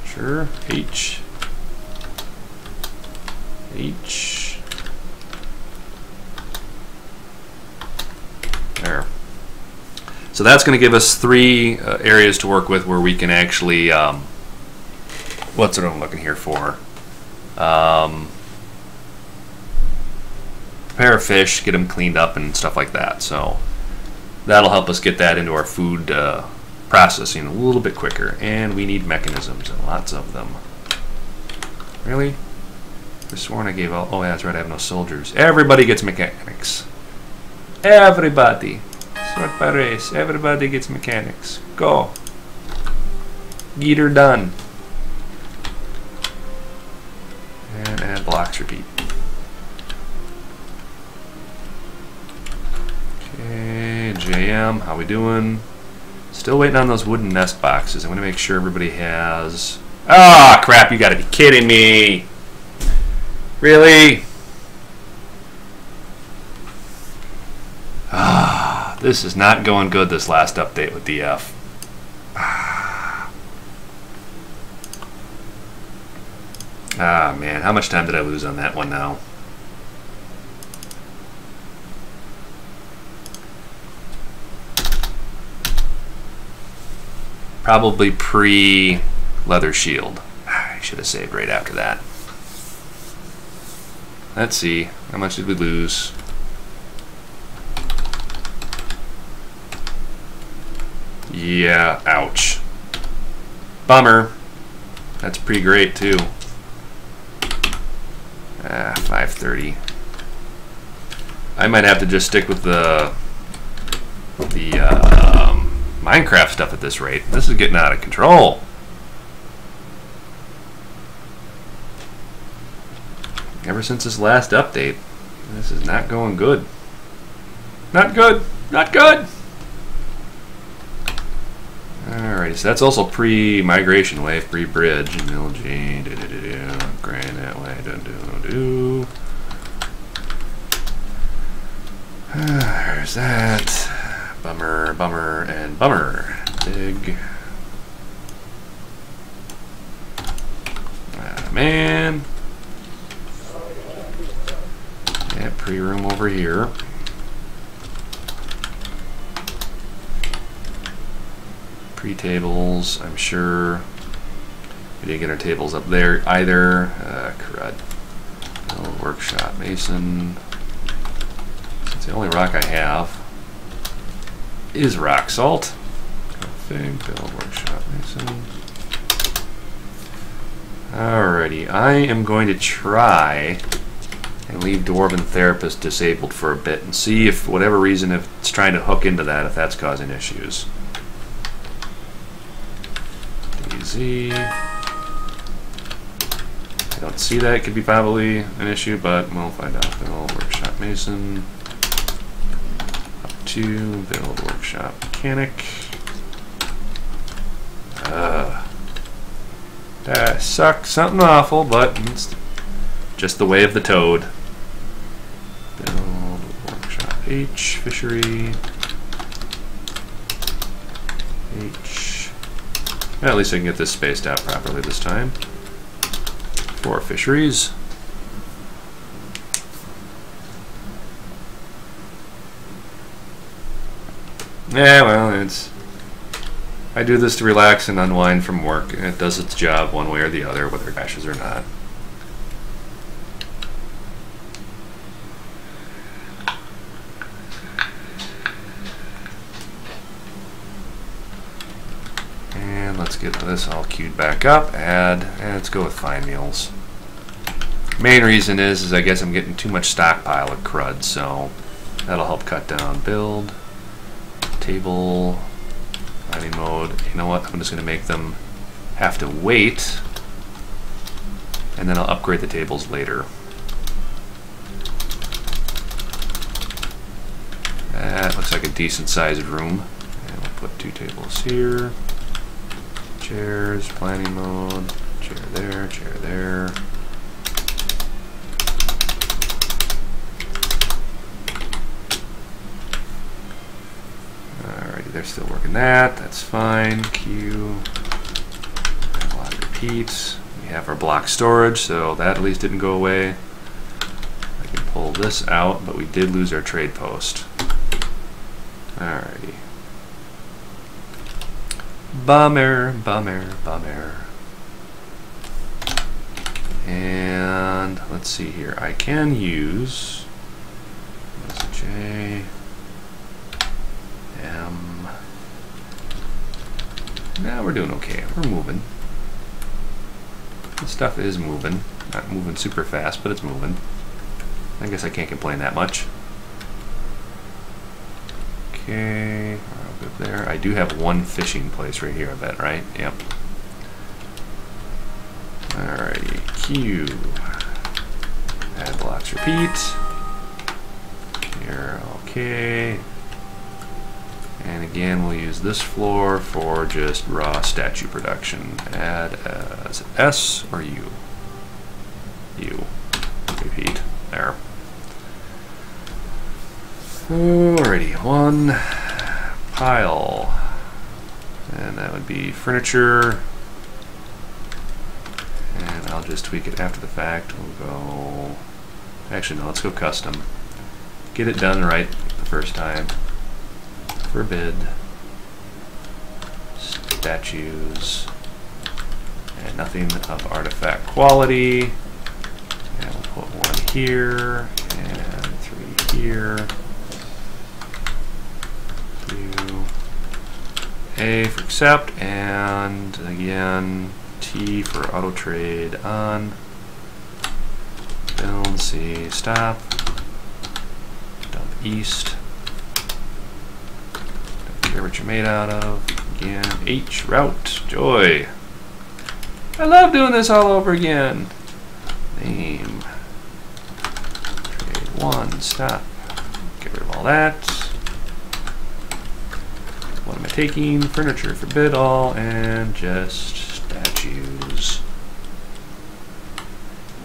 Sure. H. H. There. So that's going to give us 3 areas to work with where we can actually, what's what I'm looking here for? Prepare fish, get them cleaned up and stuff like that. So that'll help us get that into our food processing a little bit quicker. And we need mechanisms, and lots of them. Really? I sworn I gave all. Oh, yeah, that's right. I have no soldiers. Everybody gets mechanics. Everybody. Sort by race. Everybody gets mechanics. Go. Get her done. And add blocks, repeat. Okay, JM, how we doing? Still waiting on those wooden nest boxes. I want to make sure everybody has... Ah, crap, you gotta be kidding me! Really? Ah, this is not going good, this last update with DF. Ah, man, how much time did I lose on that one now? Probably pre-leather shield. I should have saved right after that. let's see. How much did we lose? Yeah, ouch. Bummer. That's pretty great too. 530. I might have to just stick with the Minecraft stuff at this rate. This is getting out of control. Ever since this last update, this is not going good. Not good. Not good. Alrighty, so that's also pre-migration wave, pre-bridge. MLG, grind that way, do. There's that. Bummer, bummer, and bummer. Big. Man. Yeah, pre-room over here. Pre-tables, I'm sure. We didn't get our tables up there either. Crud. Build workshop mason. It's the only rock I have is rock salt. Config, build workshop mason. Alrighty, I am going to try and leave Dwarven Therapist disabled for a bit and see if, for whatever reason, if it's trying to hook into that, if that's causing issues. DZ. I don't see that. It could be probably an issue, but we'll find out. Build workshop mason. Up to build workshop mechanic. That sucks. Something awful, but it's just the way of the toad. Build workshop H fishery. H. Well, at least I can get this spaced out properly this time. 4 fisheries. Yeah, well, it's. I do this to relax and unwind from work, and it does its job one way or the other, whether it crashes or not. And let's get this all queued back up. Add, and let's go with fine meals. Main reason is I guess I'm getting too much stockpile of crud, so that'll help cut down build. Table. Mining mode. You know what? I'm just going to make them have to wait, and then I'll upgrade the tables later. That looks like a decent sized room. And we'll put 2 tables here. Chairs, planning mode. Chair there, chair there. They're still working that. That's fine. Q. Block repeats. We have our block storage, so that at least didn't go away. I can pull this out, but we did lose our trade post. Alrighty. Bummer, bummer, bummer. And let's see here. I can use J. Now we're doing okay. We're moving. This stuff is moving. Not moving super fast, but it's moving. I guess I can't complain that much. Okay, I'll go there. I do have 1 fishing place right here, I bet, right? Yep. Alrighty, Q. Add blocks, repeat. Here, okay. And again, we'll use this floor for just raw statue production. Add as S or U? U. Repeat. There. Alrighty, 1 pile. And that would be furniture. And I'll just tweak it after the fact. We'll go. Actually, no, let's go custom. Get it done right the first time. Forbid. Statues. And nothing of artifact quality. And we'll put 1 here, and 3 here. A for accept, and again T for auto trade on. Build C stop. Dump east. Don't care what you're made out of. Again H route joy. I love doing this all over again. Name. Trade 1 stop. Get rid of all that. What am I taking? Furniture, forbid all, and just statues.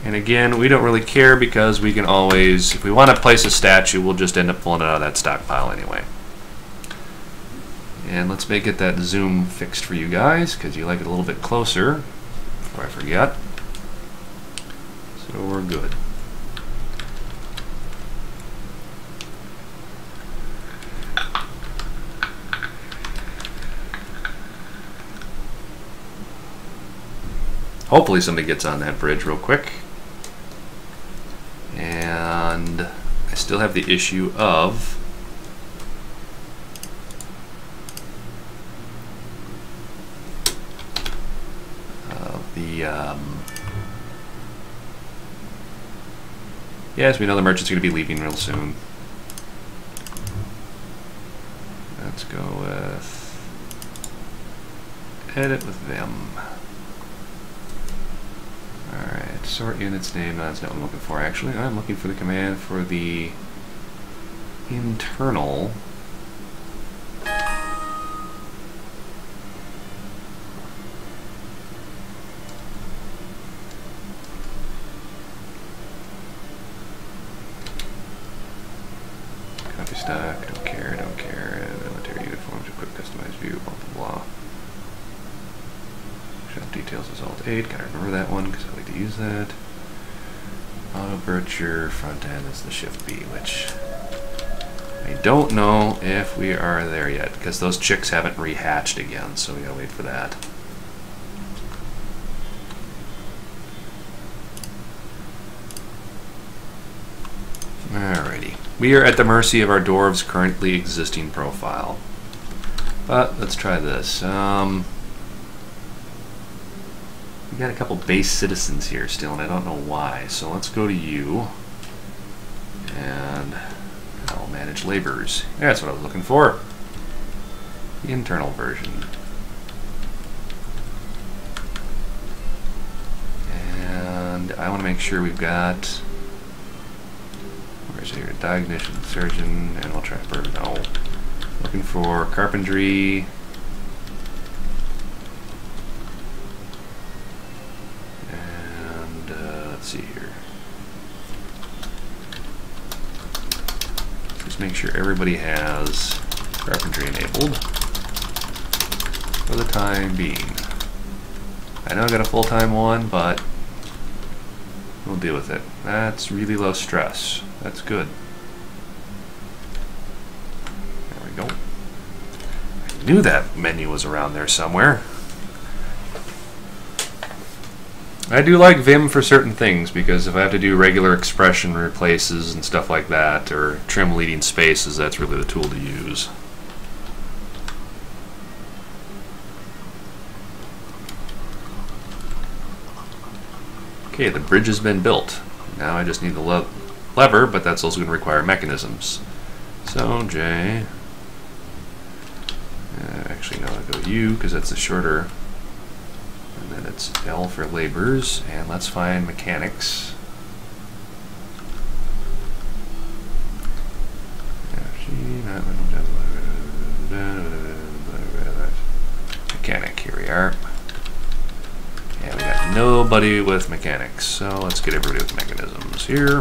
And again, we don't really care because we can always, if we want to place a statue, we'll just end up pulling it out of that stockpile anyway. And let's make it that zoom fixed for you guys because you like it a little bit closer before I forget. So we're good. Hopefully somebody gets on that bridge real quick. And I still have the issue of yes, we know the merchant's going to be leaving real soon. Let's go with edit with them. Alright, sort units name. No, that's not what I'm looking for actually. I'm looking for the command for the internal. Copy stock, don't care, don't care. Military uniforms, equip customized view, blah blah blah. Shop details is Alt 8, gotta remember that one because I like to use that. Auto virtue, front end is the Shift B, which I don't know if we are there yet because those chicks haven't rehatched again, so we gotta wait for that. Alrighty. We are at the mercy of our dwarves' currently existing profile. But let's try this. We got a couple base citizens here still, and I don't know why. So let's go to you. And I'll manage laborers. That's what I was looking for. The internal version. And I want to make sure we've got... Where's here? Diagnostics, surgeon, animal trapper. No. Looking for carpentry. And let's see here. Just make sure everybody has carpentry enabled for the time being. I know I got a full-time one, but we'll deal with it. That's really low stress. That's good. There we go. I knew that menu was around there somewhere. I do like Vim for certain things because if I have to do regular expression replaces and stuff like that, or trim leading spaces, that's really the tool to use. Okay, the bridge has been built. Now I just need the lever, but that's also going to require mechanisms. So J, actually no, I'll go U because that's the shorter, and then it's L for laborers, and let's find mechanics. Mechanic, here we are. Yeah, we got nobody with mechanics, so let's get everybody with mechanisms here.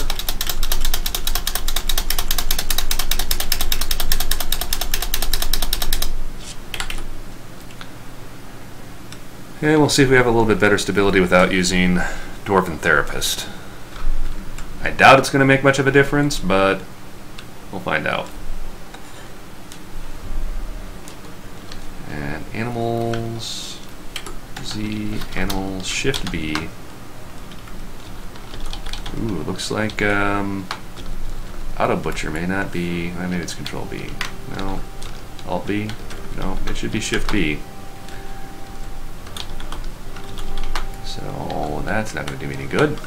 And we'll see if we have a little bit better stability without using Dwarven Therapist. I doubt it's going to make much of a difference, but we'll find out. And animals, Z, animals, Shift B. Ooh, looks like Auto Butcher may not be. Well, maybe it's Control B. No. Alt B. No, it should be Shift B. So that's not going to do me any good.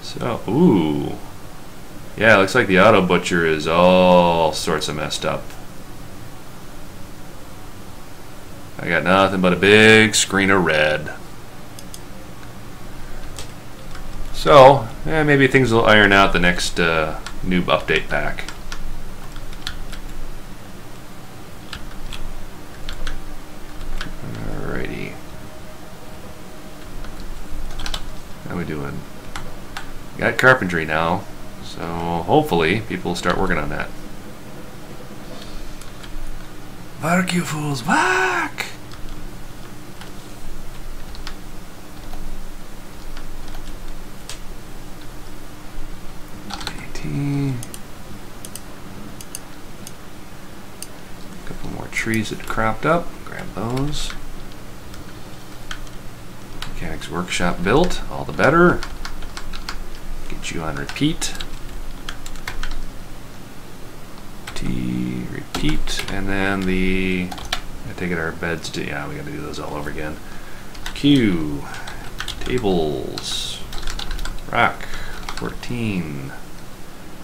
So, ooh. Yeah, it looks like the Auto Butcher is all sorts of messed up. I got nothing but a big screen of red. So, maybe things will iron out the next noob update pack. Alrighty. How we doing? Got carpentry now, so hopefully people will start working on that. Bark, you fools, bark! A couple more trees that cropped up. Grab those. Mechanics Workshop built. All the better. Get you on repeat. T repeat, and then the. I take it our beds. Yeah, we got to do those all over again. Q tables. Rock 14.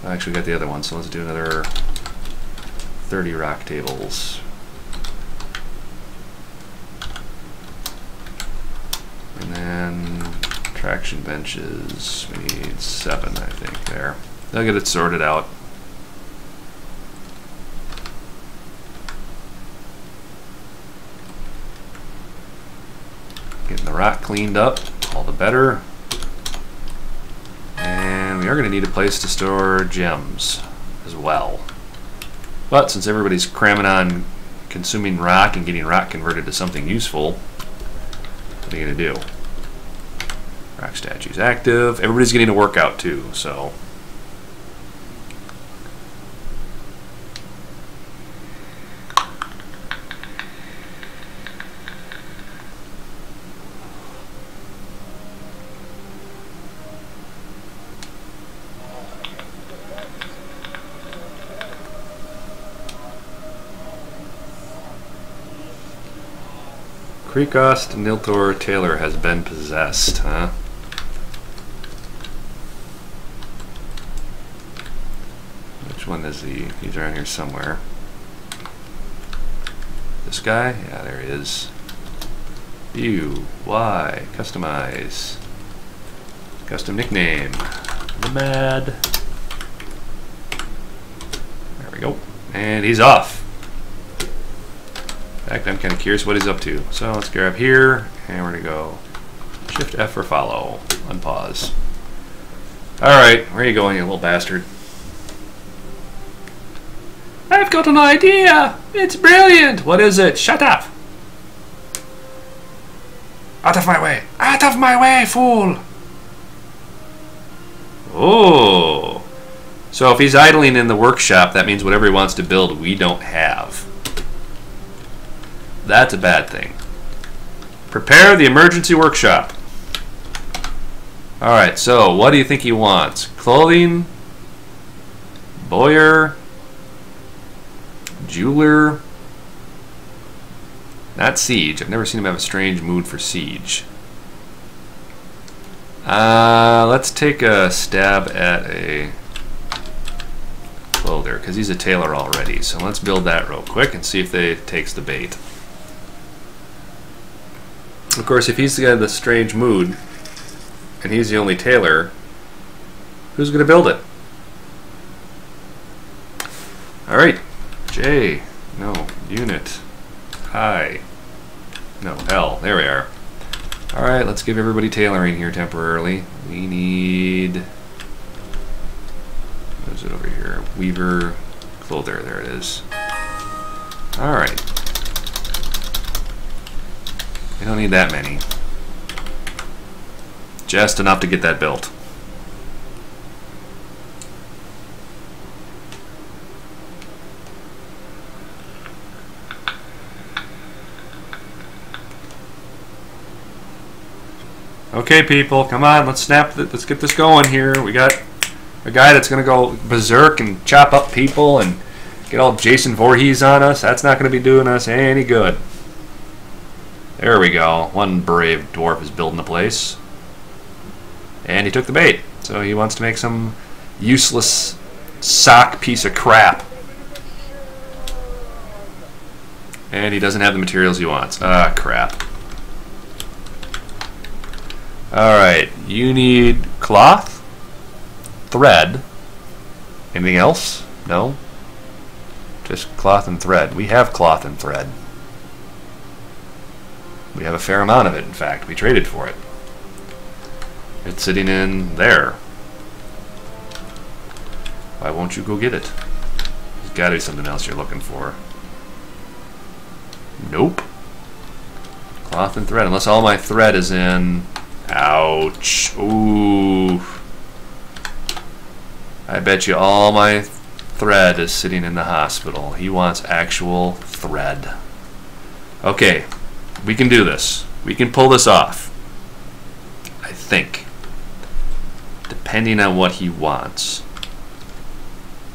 I actually got the other one, so let's do another 30 rock tables. And then traction benches, we need 7, I think, there. They'll get it sorted out. Getting the rock cleaned up, all the better. We are going to need a place to store gems as well. But since everybody's cramming on consuming rock and getting rock converted to something useful, what are you going to do? Rock statues active. Everybody's getting a workout too, so. Krekost Niltor Taylor has been possessed, huh? Which one is he? He's around here somewhere. This guy? Yeah, there he is. View, Y, customize. Custom nickname. The Mad. There we go. And he's off. In fact, I'm kind of curious what he's up to. So let's grab here, and we're going to go Shift F for follow. Unpause. Alright, where are you going, you little bastard? I've got an idea! It's brilliant! What is it? Shut up! Out of my way! Out of my way, fool! Oh! So if he's idling in the workshop, that means whatever he wants to build, we don't have. That's a bad thing. Prepare the emergency workshop. Alright, so what do you think he wants? Clothing? Bowyer? Jeweler? Not siege. I've never seen him have a strange mood for siege. Let's take a stab at a clother, because he's a tailor already. So let's build that real quick and see if it takes the bait. Of course, if he's got the strange mood, and he's the only tailor, who's going to build it? Alright, J, no, unit, I, no, L, there we are. Alright, let's give everybody tailoring here temporarily. We need, what is it over here? Weaver, clother, there it is. Alright. We don't need that many. Just enough to get that built. Okay, people, come on, let's let's get this going here. We got a guy that's gonna go berserk and chop up people and get all Jason Voorhees on us. That's not gonna be doing us any good. There we go. One brave dwarf is building the place. And he took the bait. So he wants to make some useless sock piece of crap. And he doesn't have the materials he wants. Ah, crap. Alright, you need cloth, thread. Anything else? No? Just cloth and thread. We have cloth and thread. We have a fair amount of it, in fact. We traded for it. It's sitting in there. Why won't you go get it? There's got to be something else you're looking for. Nope. Cloth and thread. Unless all my thread is in... Ouch. Ooh. I bet you all my thread is sitting in the hospital. He wants actual thread. Okay. We can do this. We can pull this off. I think. Depending on what he wants.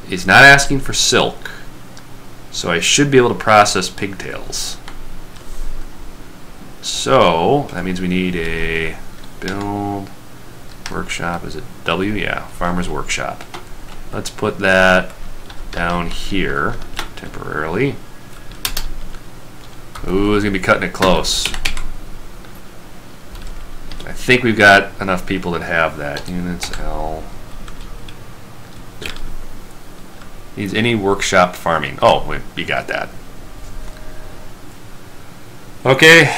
He's not asking for silk. So I should be able to process pigtails. So, that means we need a build workshop. Is it W? Yeah, farmer's workshop. Let's put that down here temporarily. Ooh, he's going to be cutting it close. I think we've got enough people that have that. Units L. Needs any workshop farming. Oh, we got that. Okay.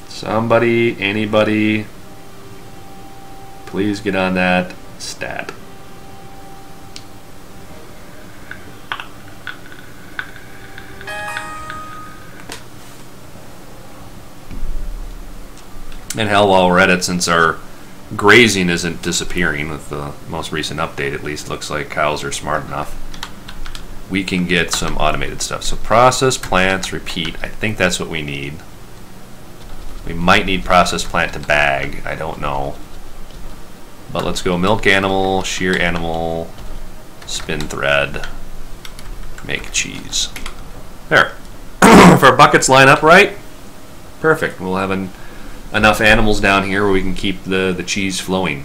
Somebody, anybody, please get on that stat. And hell, while we're at it, since our grazing isn't disappearing with the most recent update, at least looks like cows are smart enough, we can get some automated stuff. So process plants, repeat. I think that's what we need. We might need process plant to bag. I don't know. But let's go milk animal, shear animal, spin thread, make cheese. There. If our buckets line up right, perfect. We'll have enough animals down here where we can keep the cheese flowing.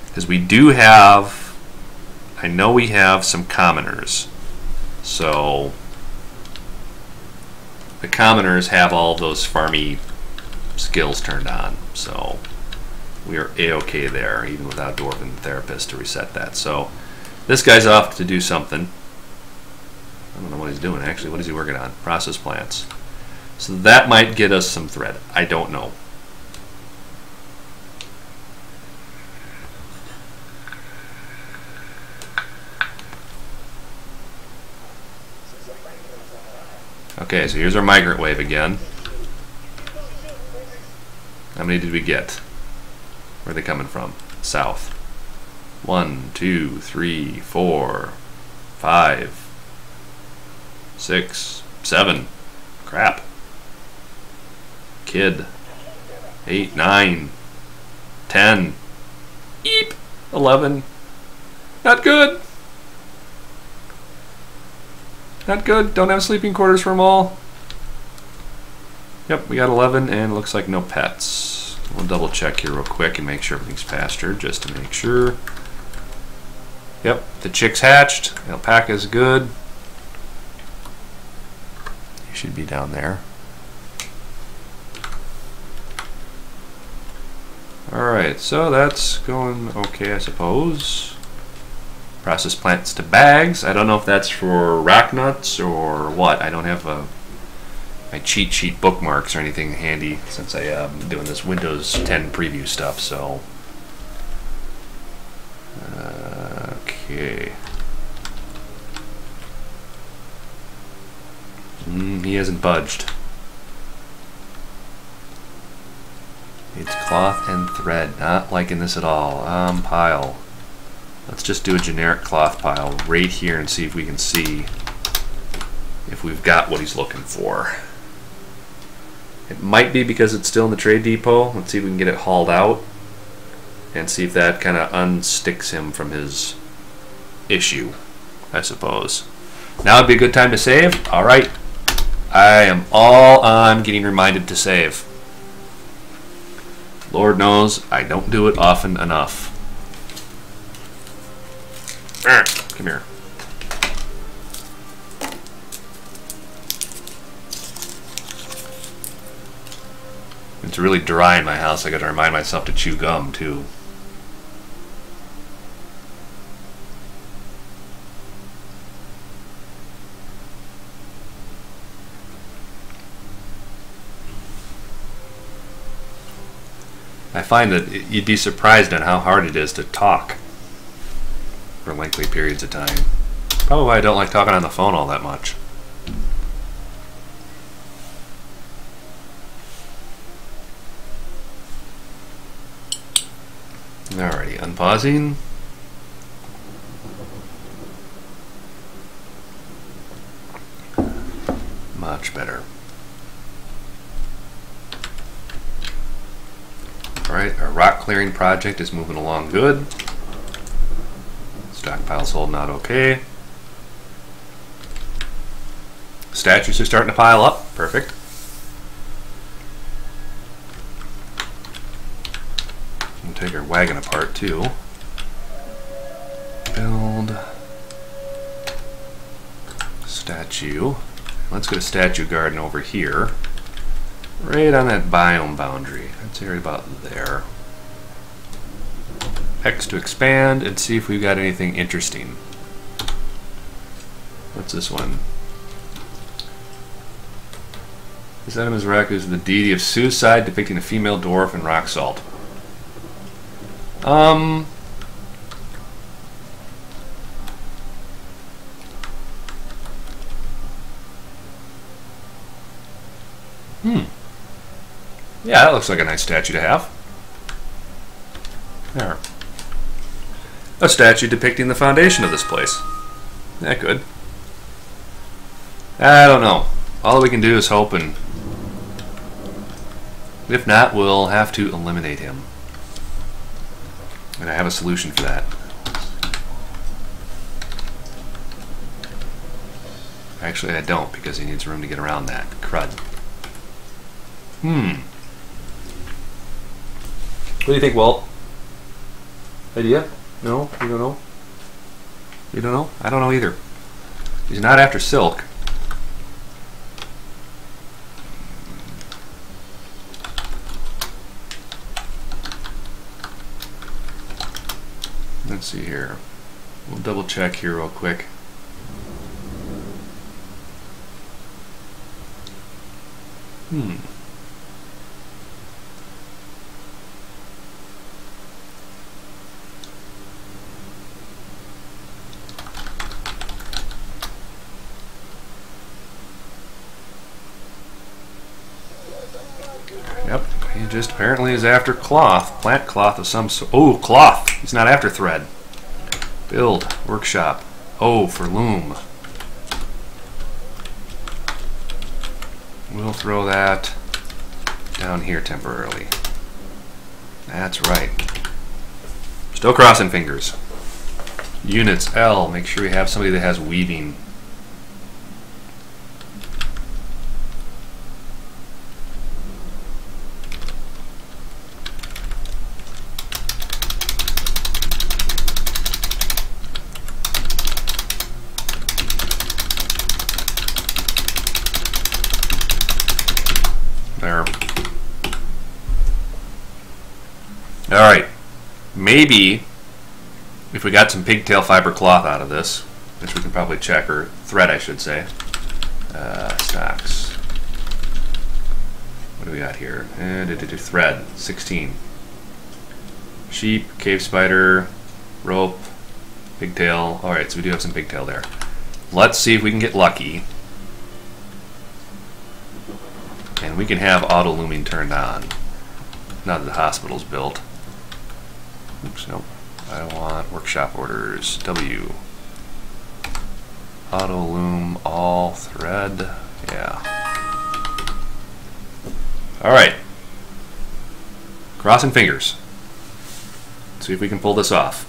Because we do have, I know we have some commoners. So the commoners have all those farmy skills turned on. So we are A-okay there, even without Dwarf and the Therapist to reset that. So this guy's off to do something. I don't know what he's doing actually. What is he working on? Process plants. So that might get us some thread. I don't know. Okay, so here's our migrant wave again. How many did we get? Where are they coming from? South. 1, 2, 3, 4, 5, 6, 7. Crap. Kid. 8, 9, 10. Eep. 11. Not good. Not good. Don't have sleeping quarters for them all. Yep, we got 11 and it looks like no pets. We'll double check here real quick and make sure everything's pastured just to make sure. Yep, the chick's hatched. Alpaca's good. You should be down there. Alright, so that's going okay, I suppose. Process plants to bags. I don't know if that's for rock nuts or what. I don't have my cheat sheet bookmarks or anything handy since I am doing this Windows 10 preview stuff, so. Okay. He hasn't budged. It's cloth and thread. Not liking this at all. Pile. Let's just do a generic cloth pile right here and see if we can see if we've got what he's looking for. It might be because it's still in the trade depot. Let's see if we can get it hauled out and see if that kind of unsticks him from his issue, I suppose. Now would be a good time to save. All right. I am all on getting reminded to save. Lord knows I don't do it often enough. Come here. It's really dry in my house. I got to remind myself to chew gum too. I find that you'd be surprised at how hard it is to talk for lengthy periods of time. Probably why I don't like talking on the phone all that much. Alrighty, unpausing. Much better. Alright, our rock clearing project is moving along good. Stockpile's holding out okay. Statues are starting to pile up. Perfect. We'll take our wagon apart too. Build statue. Let's get a statue garden over here. Right on that biome boundary. That's area about there. X to expand and see if we've got anything interesting. What's this one? This item is is the deity of suicide, depicting a female dwarf in rock salt. Yeah, that looks like a nice statue to have. There. A statue depicting the foundation of this place. That good. I don't know. All we can do is hope, and if not, we'll have to eliminate him. And I have a solution for that. Actually, I don't, because he needs room to get around that. Crud. What do you think, Walt? Idea? No? You don't know? You don't know? I don't know either. He's not after silk. Let's see here. We'll double check here real quick. Yep, he just apparently is after cloth. Plant cloth of some sort. Oh, cloth! He's not after thread. Build, workshop. Oh, for loom. We'll throw that down here temporarily. That's right. Still crossing fingers. Units, L. Make sure we have somebody that has weaving. There. Alright. Maybe if we got some pigtail fiber cloth out of this, which we can probably check, or thread I should say. Stocks. What do we got here? Thread, 16. Sheep, cave spider, rope, pigtail. Alright, so we do have some pigtail there. Let's see if we can get lucky. And we can have auto looming turned on. Now that the hospital's built. Oops, nope. I want workshop orders. W. Auto loom all thread. Yeah. Alright. Crossing fingers. See if we can pull this off.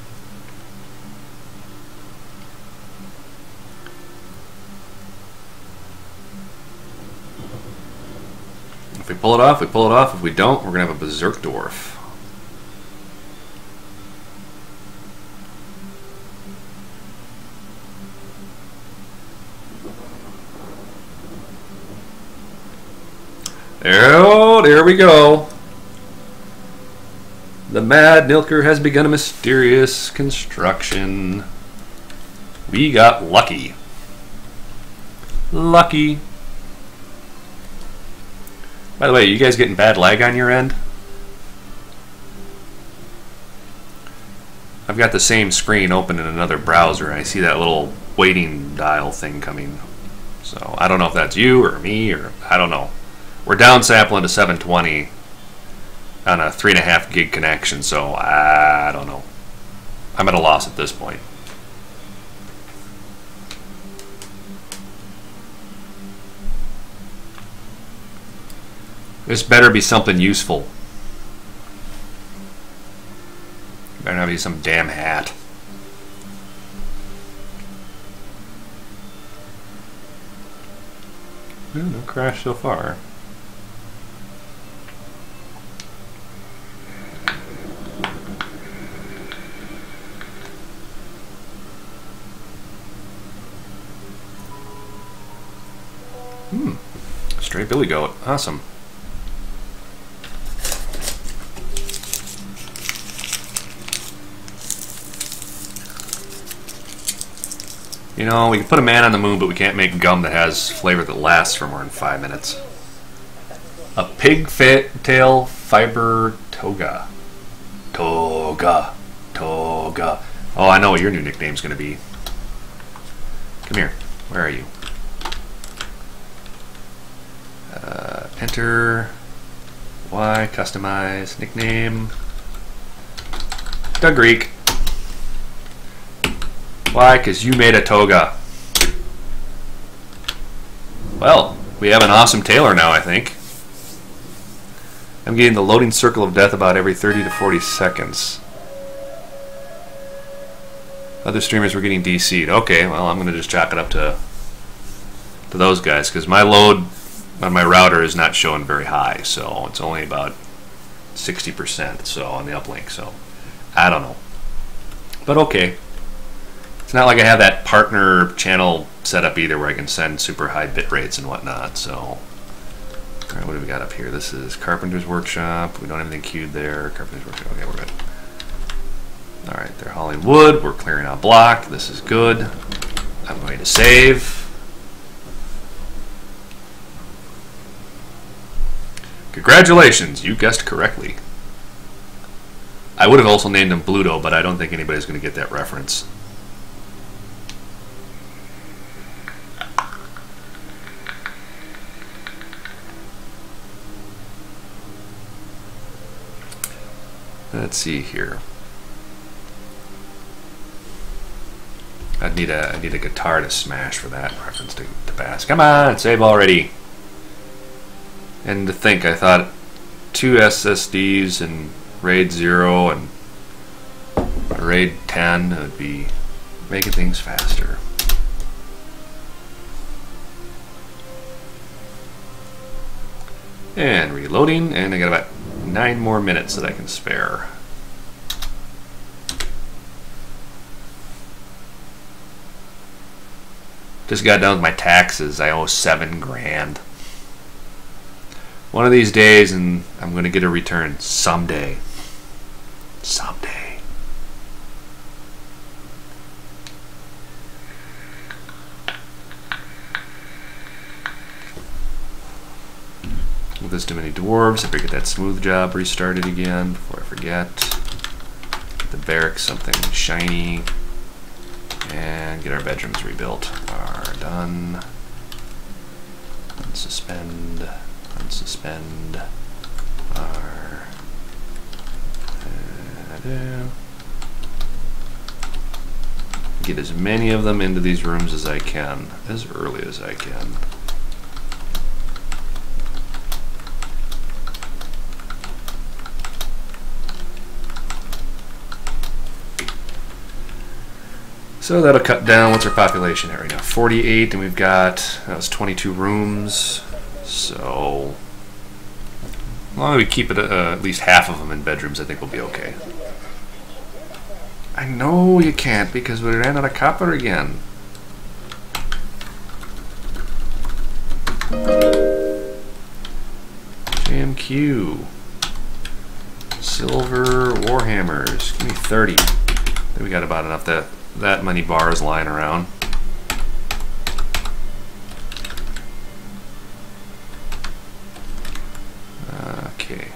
If we pull it off, we pull it off. If we don't, we're going to have a Berserk Dwarf. Oh, there we go. The Mad Nilker has begun a mysterious construction. We got lucky. Lucky. By the way, you guys getting bad lag on your end? I've got the same screen open in another browser, and I see that little waiting dial thing coming. So I don't know if that's you or me, or I don't know. We're downsampling to 720 on a 3.5 gig connection, so I don't know. I'm at a loss at this point. This better be something useful. Better not be some damn hat. No crash so far. Straight billy goat. Awesome. You know, we can put a man on the moon, but we can't make gum that has flavor that lasts for more than 5 minutes. A pigtail fiber toga. Toga. Toga. Oh, I know what your new nickname's going to be. Come here. Where are you? Enter. Y. Customize. Nickname. Doug Greek. Why? Because you made a toga. Well, we have an awesome tailor now, I think. I'm getting the loading circle of death about every 30 to 40 seconds. Other streamers were getting DC'd. Okay, well, I'm going to just chalk it up to those guys, because my load on my router is not showing very high, so it's only about 60% so on the uplink, so I don't know. But okay. It's not like I have that partner channel set up either where I can send super high bit rates and whatnot, so. Alright, what do we got up here? This is Carpenter's Workshop. We don't have anything queued there. Carpenter's Workshop. Okay, we're good. Alright, they're hauling wood. We're clearing out block. This is good. I'm going to save. Congratulations, you guessed correctly. I would have also named him Bluto, but I don't think anybody's going to get that reference. Let's see here. I need a guitar to smash for that reference to pass. Come on, save already. And to think, I thought 2 SSDs and RAID 0 and RAID 10 would be making things faster. And reloading, and I got about 9 more minutes that I can spare. Just got done with my taxes. I owe $7 grand. One of these days, and I'm going to get a return someday. Someday. With this too many dwarves, I better get that smooth job restarted again before I forget. Get the barracks something shiny. And get our bedrooms rebuilt. Are done. Unsuspend. Unsuspend. Are. Get as many of them into these rooms as I can, as early as I can. So that'll cut down. What's our population at right now? 48, and we've got, that was 22 rooms. So as long as we keep it at least half of them in bedrooms, I think we'll be okay. I know you can't because we ran out of copper again. JMQ. Silver Warhammers. Give me 30. Then we got about enough that many bars lying around. Okay.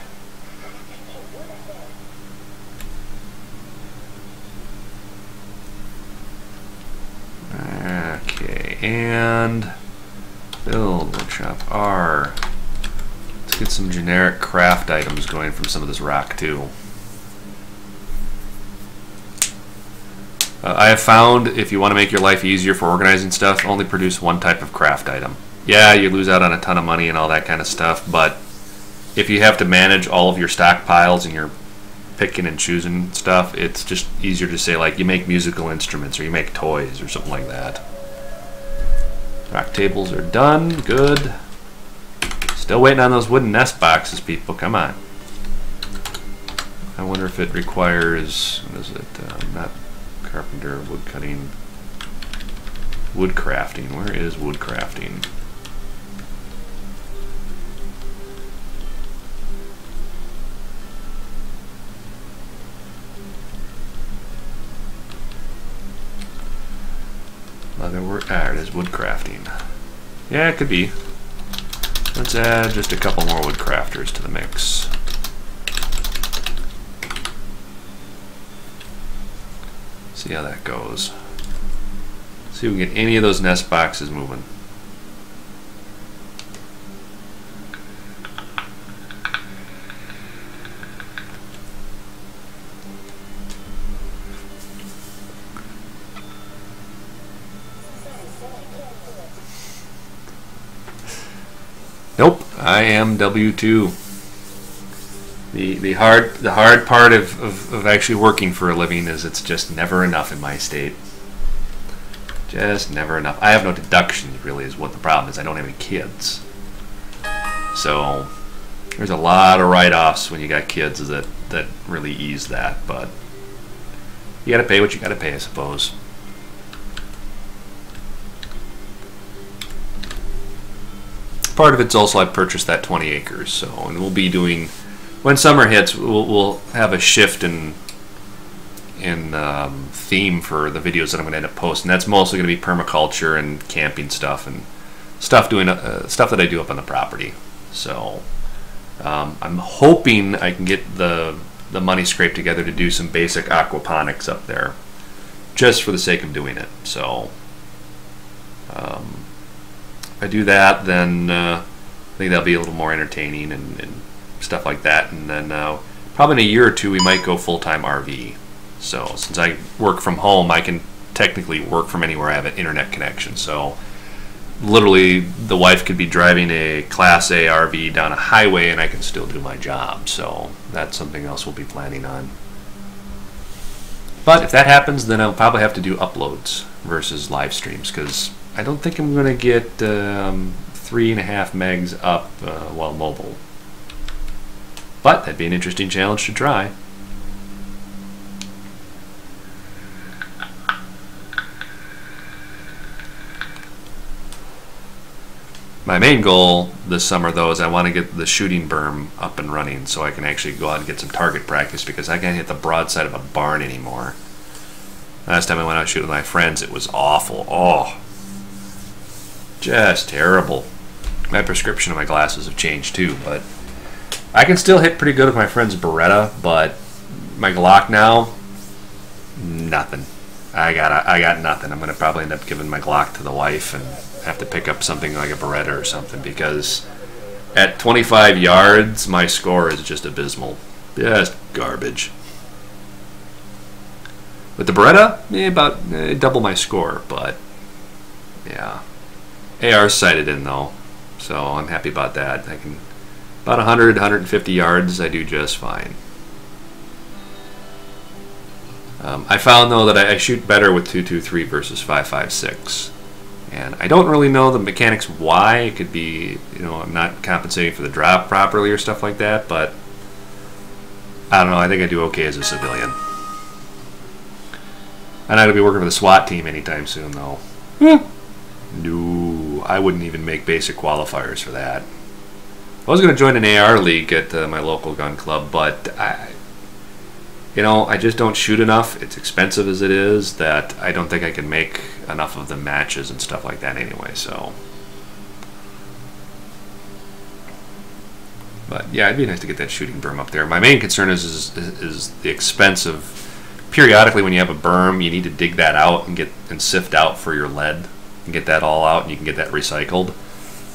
Okay, and build workshop R. Let's get some generic craft items going from some of this rock too. I have found if you want to make your life easier for organizing stuff, only produce one type of craft item. Yeah, you lose out on a ton of money and all that kind of stuff, but if you have to manage all of your stockpiles and you're picking and choosing stuff, it's just easier to say like you make musical instruments or you make toys or something like that. Rock tables are done. Good. Still waiting on those wooden nest boxes, people. Come on. I wonder if it requires, what is it? Not carpenter, wood cutting. Wood crafting. Where is wood crafting? There it is, wood crafting. Yeah, it could be. Let's add just a couple more wood crafters to the mix. See how that goes. See if we can get any of those nest boxes moving. Nope, I am W2. The hard part of actually working for a living is it's just never enough in my state. Just never enough. I have no deductions really is what the problem is. I don't have any kids. So there's a lot of write-offs when you got kids that really ease that, but you gotta pay what you gotta pay, I suppose. Part of it's also I purchased that 20 acres, so and we'll be doing when summer hits. We'll have a shift in theme for the videos that I'm going to end up posting. That's mostly going to be permaculture and camping stuff and stuff that I do up on the property. So I'm hoping I can get the money scraped together to do some basic aquaponics up there, just for the sake of doing it. So. If I do that, then I think that'll be a little more entertaining and stuff like that. And then probably in a year or two, we might go full-time RV. So since I work from home, I can technically work from anywhere I have an internet connection. So literally, the wife could be driving a Class A RV down a highway, and I can still do my job. So that's something else we'll be planning on. But if that happens, then I'll probably have to do uploads versus live streams, because I don't think I'm going to get 3.5 megs up while mobile. But that'd be an interesting challenge to try. My main goal this summer, though, is I want to get the shooting berm up and running so I can actually go out and get some target practice, because I can't hit the broadside of a barn anymore. Last time I went out shooting with my friends, it was awful. Oh. Just terrible. My prescription of my glasses have changed too, but I can still hit pretty good with my friend's Beretta, but my Glock now, nothing. I got nothing. I'm gonna probably end up giving my Glock to the wife and have to pick up something like a Beretta or something, because at 25 yards my score is just abysmal. Just garbage. With the Beretta, about double my score, but yeah. AR's sighted in though, so I'm happy about that. I can about 100, 150 yards. I do just fine. I found though that I shoot better with 223 versus 556, and I don't really know the mechanics why. It could be, you know, I'm not compensating for the drop properly or stuff like that, but I don't know. I think I do okay as a civilian. I'm not going to be working for the SWAT team anytime soon, though. No, I wouldn't even make basic qualifiers for that. I was going to join an AR league at my local gun club, but you know, I just don't shoot enough. It's expensive as it is that I don't think I can make enough of the matches and stuff like that anyway. So, but yeah, it'd be nice to get that shooting berm up there. My main concern is the expense of, periodically when you have a berm, you need to dig that out and sift out for your lead and get that all out, and you can get that recycled.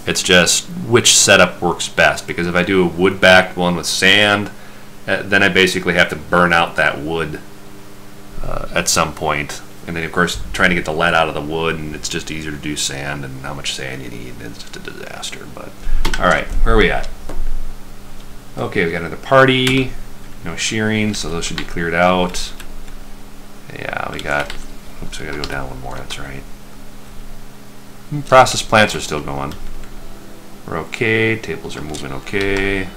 It's just which setup works best, because if I do a wood-backed one with sand, then I basically have to burn out that wood at some point. And then, of course, trying to get the lead out of the wood, and it's just easier to do sand, and how much sand you need, it's just a disaster. But, all right, where are we at? Okay, we got another party, no shearing, so those should be cleared out. Yeah, we got, oops, I got to go down one more, that's right. Process plants are still going. We're okay, tables are moving okay.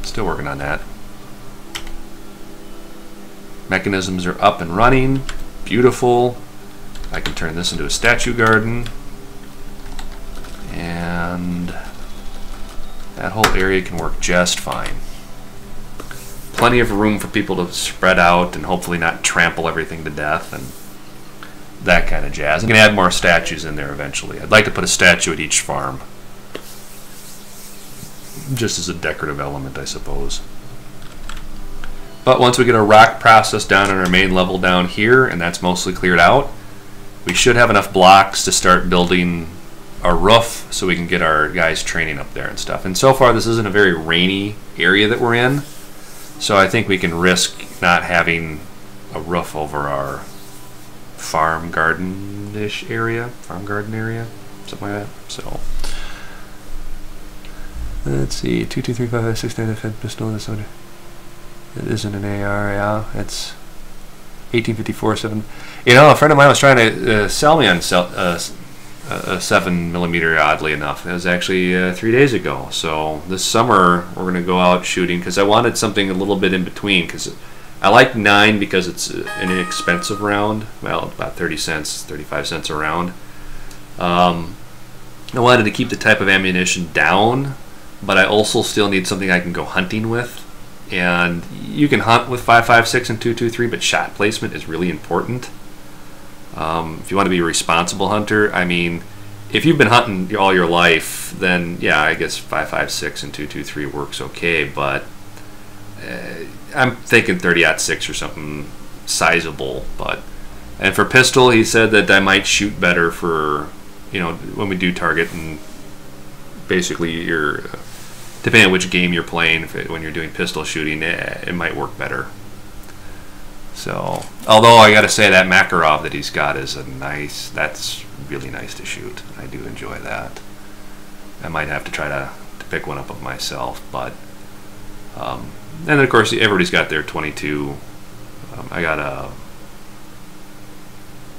Still working on that. Mechanisms are up and running. Beautiful. I can turn this into a statue garden. And that whole area can work just fine. Plenty of room for people to spread out and hopefully not trample everything to death and that kind of jazz. I'm going to add more statues in there eventually. I'd like to put a statue at each farm, just as a decorative element, I suppose. But once we get a rock process down on our main level down here, and that's mostly cleared out, we should have enough blocks to start building a roof so we can get our guys training up there and stuff. And so far, this isn't a very rainy area that we're in, so I think we can risk not having a roof over our farm garden-ish area, something like that. So let's see, 2, 2, 3, 5, 5, 6, 9, 10, pistol. This one, it isn't an AR. Yeah, it's 1854 7. You know, a friend of mine was trying to sell me on a 7mm. Oddly enough, it was actually 3 days ago. So this summer we're going to go out shooting because I wanted something a little bit in between, because I like 9 because it's an inexpensive round. Well, about 30 cents, 35 cents a round. I wanted to keep the type of ammunition down, but I also still need something I can go hunting with. And you can hunt with 5.56 and 2.23, but shot placement is really important. If you want to be a responsible hunter, I mean, if you've been hunting all your life, then yeah, I guess 5.56 and 2.23 works okay, but I'm thinking 30-06 or something sizable. And for pistol, he said that I might shoot better for, you know, when we do target, and basically you're depending on which game you're playing, when you're doing pistol shooting, it might work better. So, although I got to say that Makarov that he's got is that's really nice to shoot. I do enjoy that. I might have to try to pick one up of myself, but and then of course everybody's got their 22. I got a,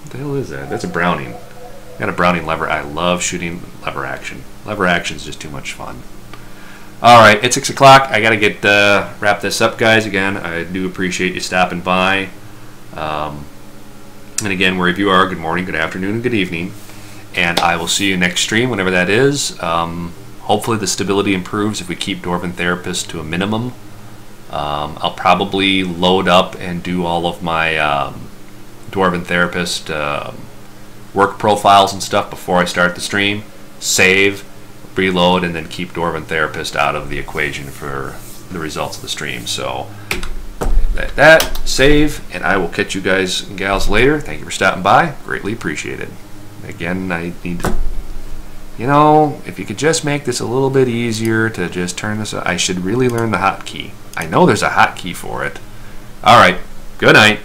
what the hell is that? That's a Browning. I got a Browning lever. I love shooting lever action. Lever action is just too much fun. All right, it's 6 o'clock. I got to get wrap this up, guys. Again, I do appreciate you stopping by. And again, wherever you are, good morning, good afternoon, and good evening. And I will see you next stream, whenever that is. Hopefully the stability improves if we keep Dwarven Therapist to a minimum. I'll probably load up and do all of my Dwarven Therapist work profiles and stuff before I start the stream. Save, reload, and then keep Dwarven Therapist out of the equation for the results of the stream. So that save, and I will catch you guys and gals later. Thank you for stopping by. Greatly appreciated. Again, I need to, you know, if you could just make this a little bit easier to just turn this, I should really learn the hotkey. I know there's a hotkey for it. All right, good night.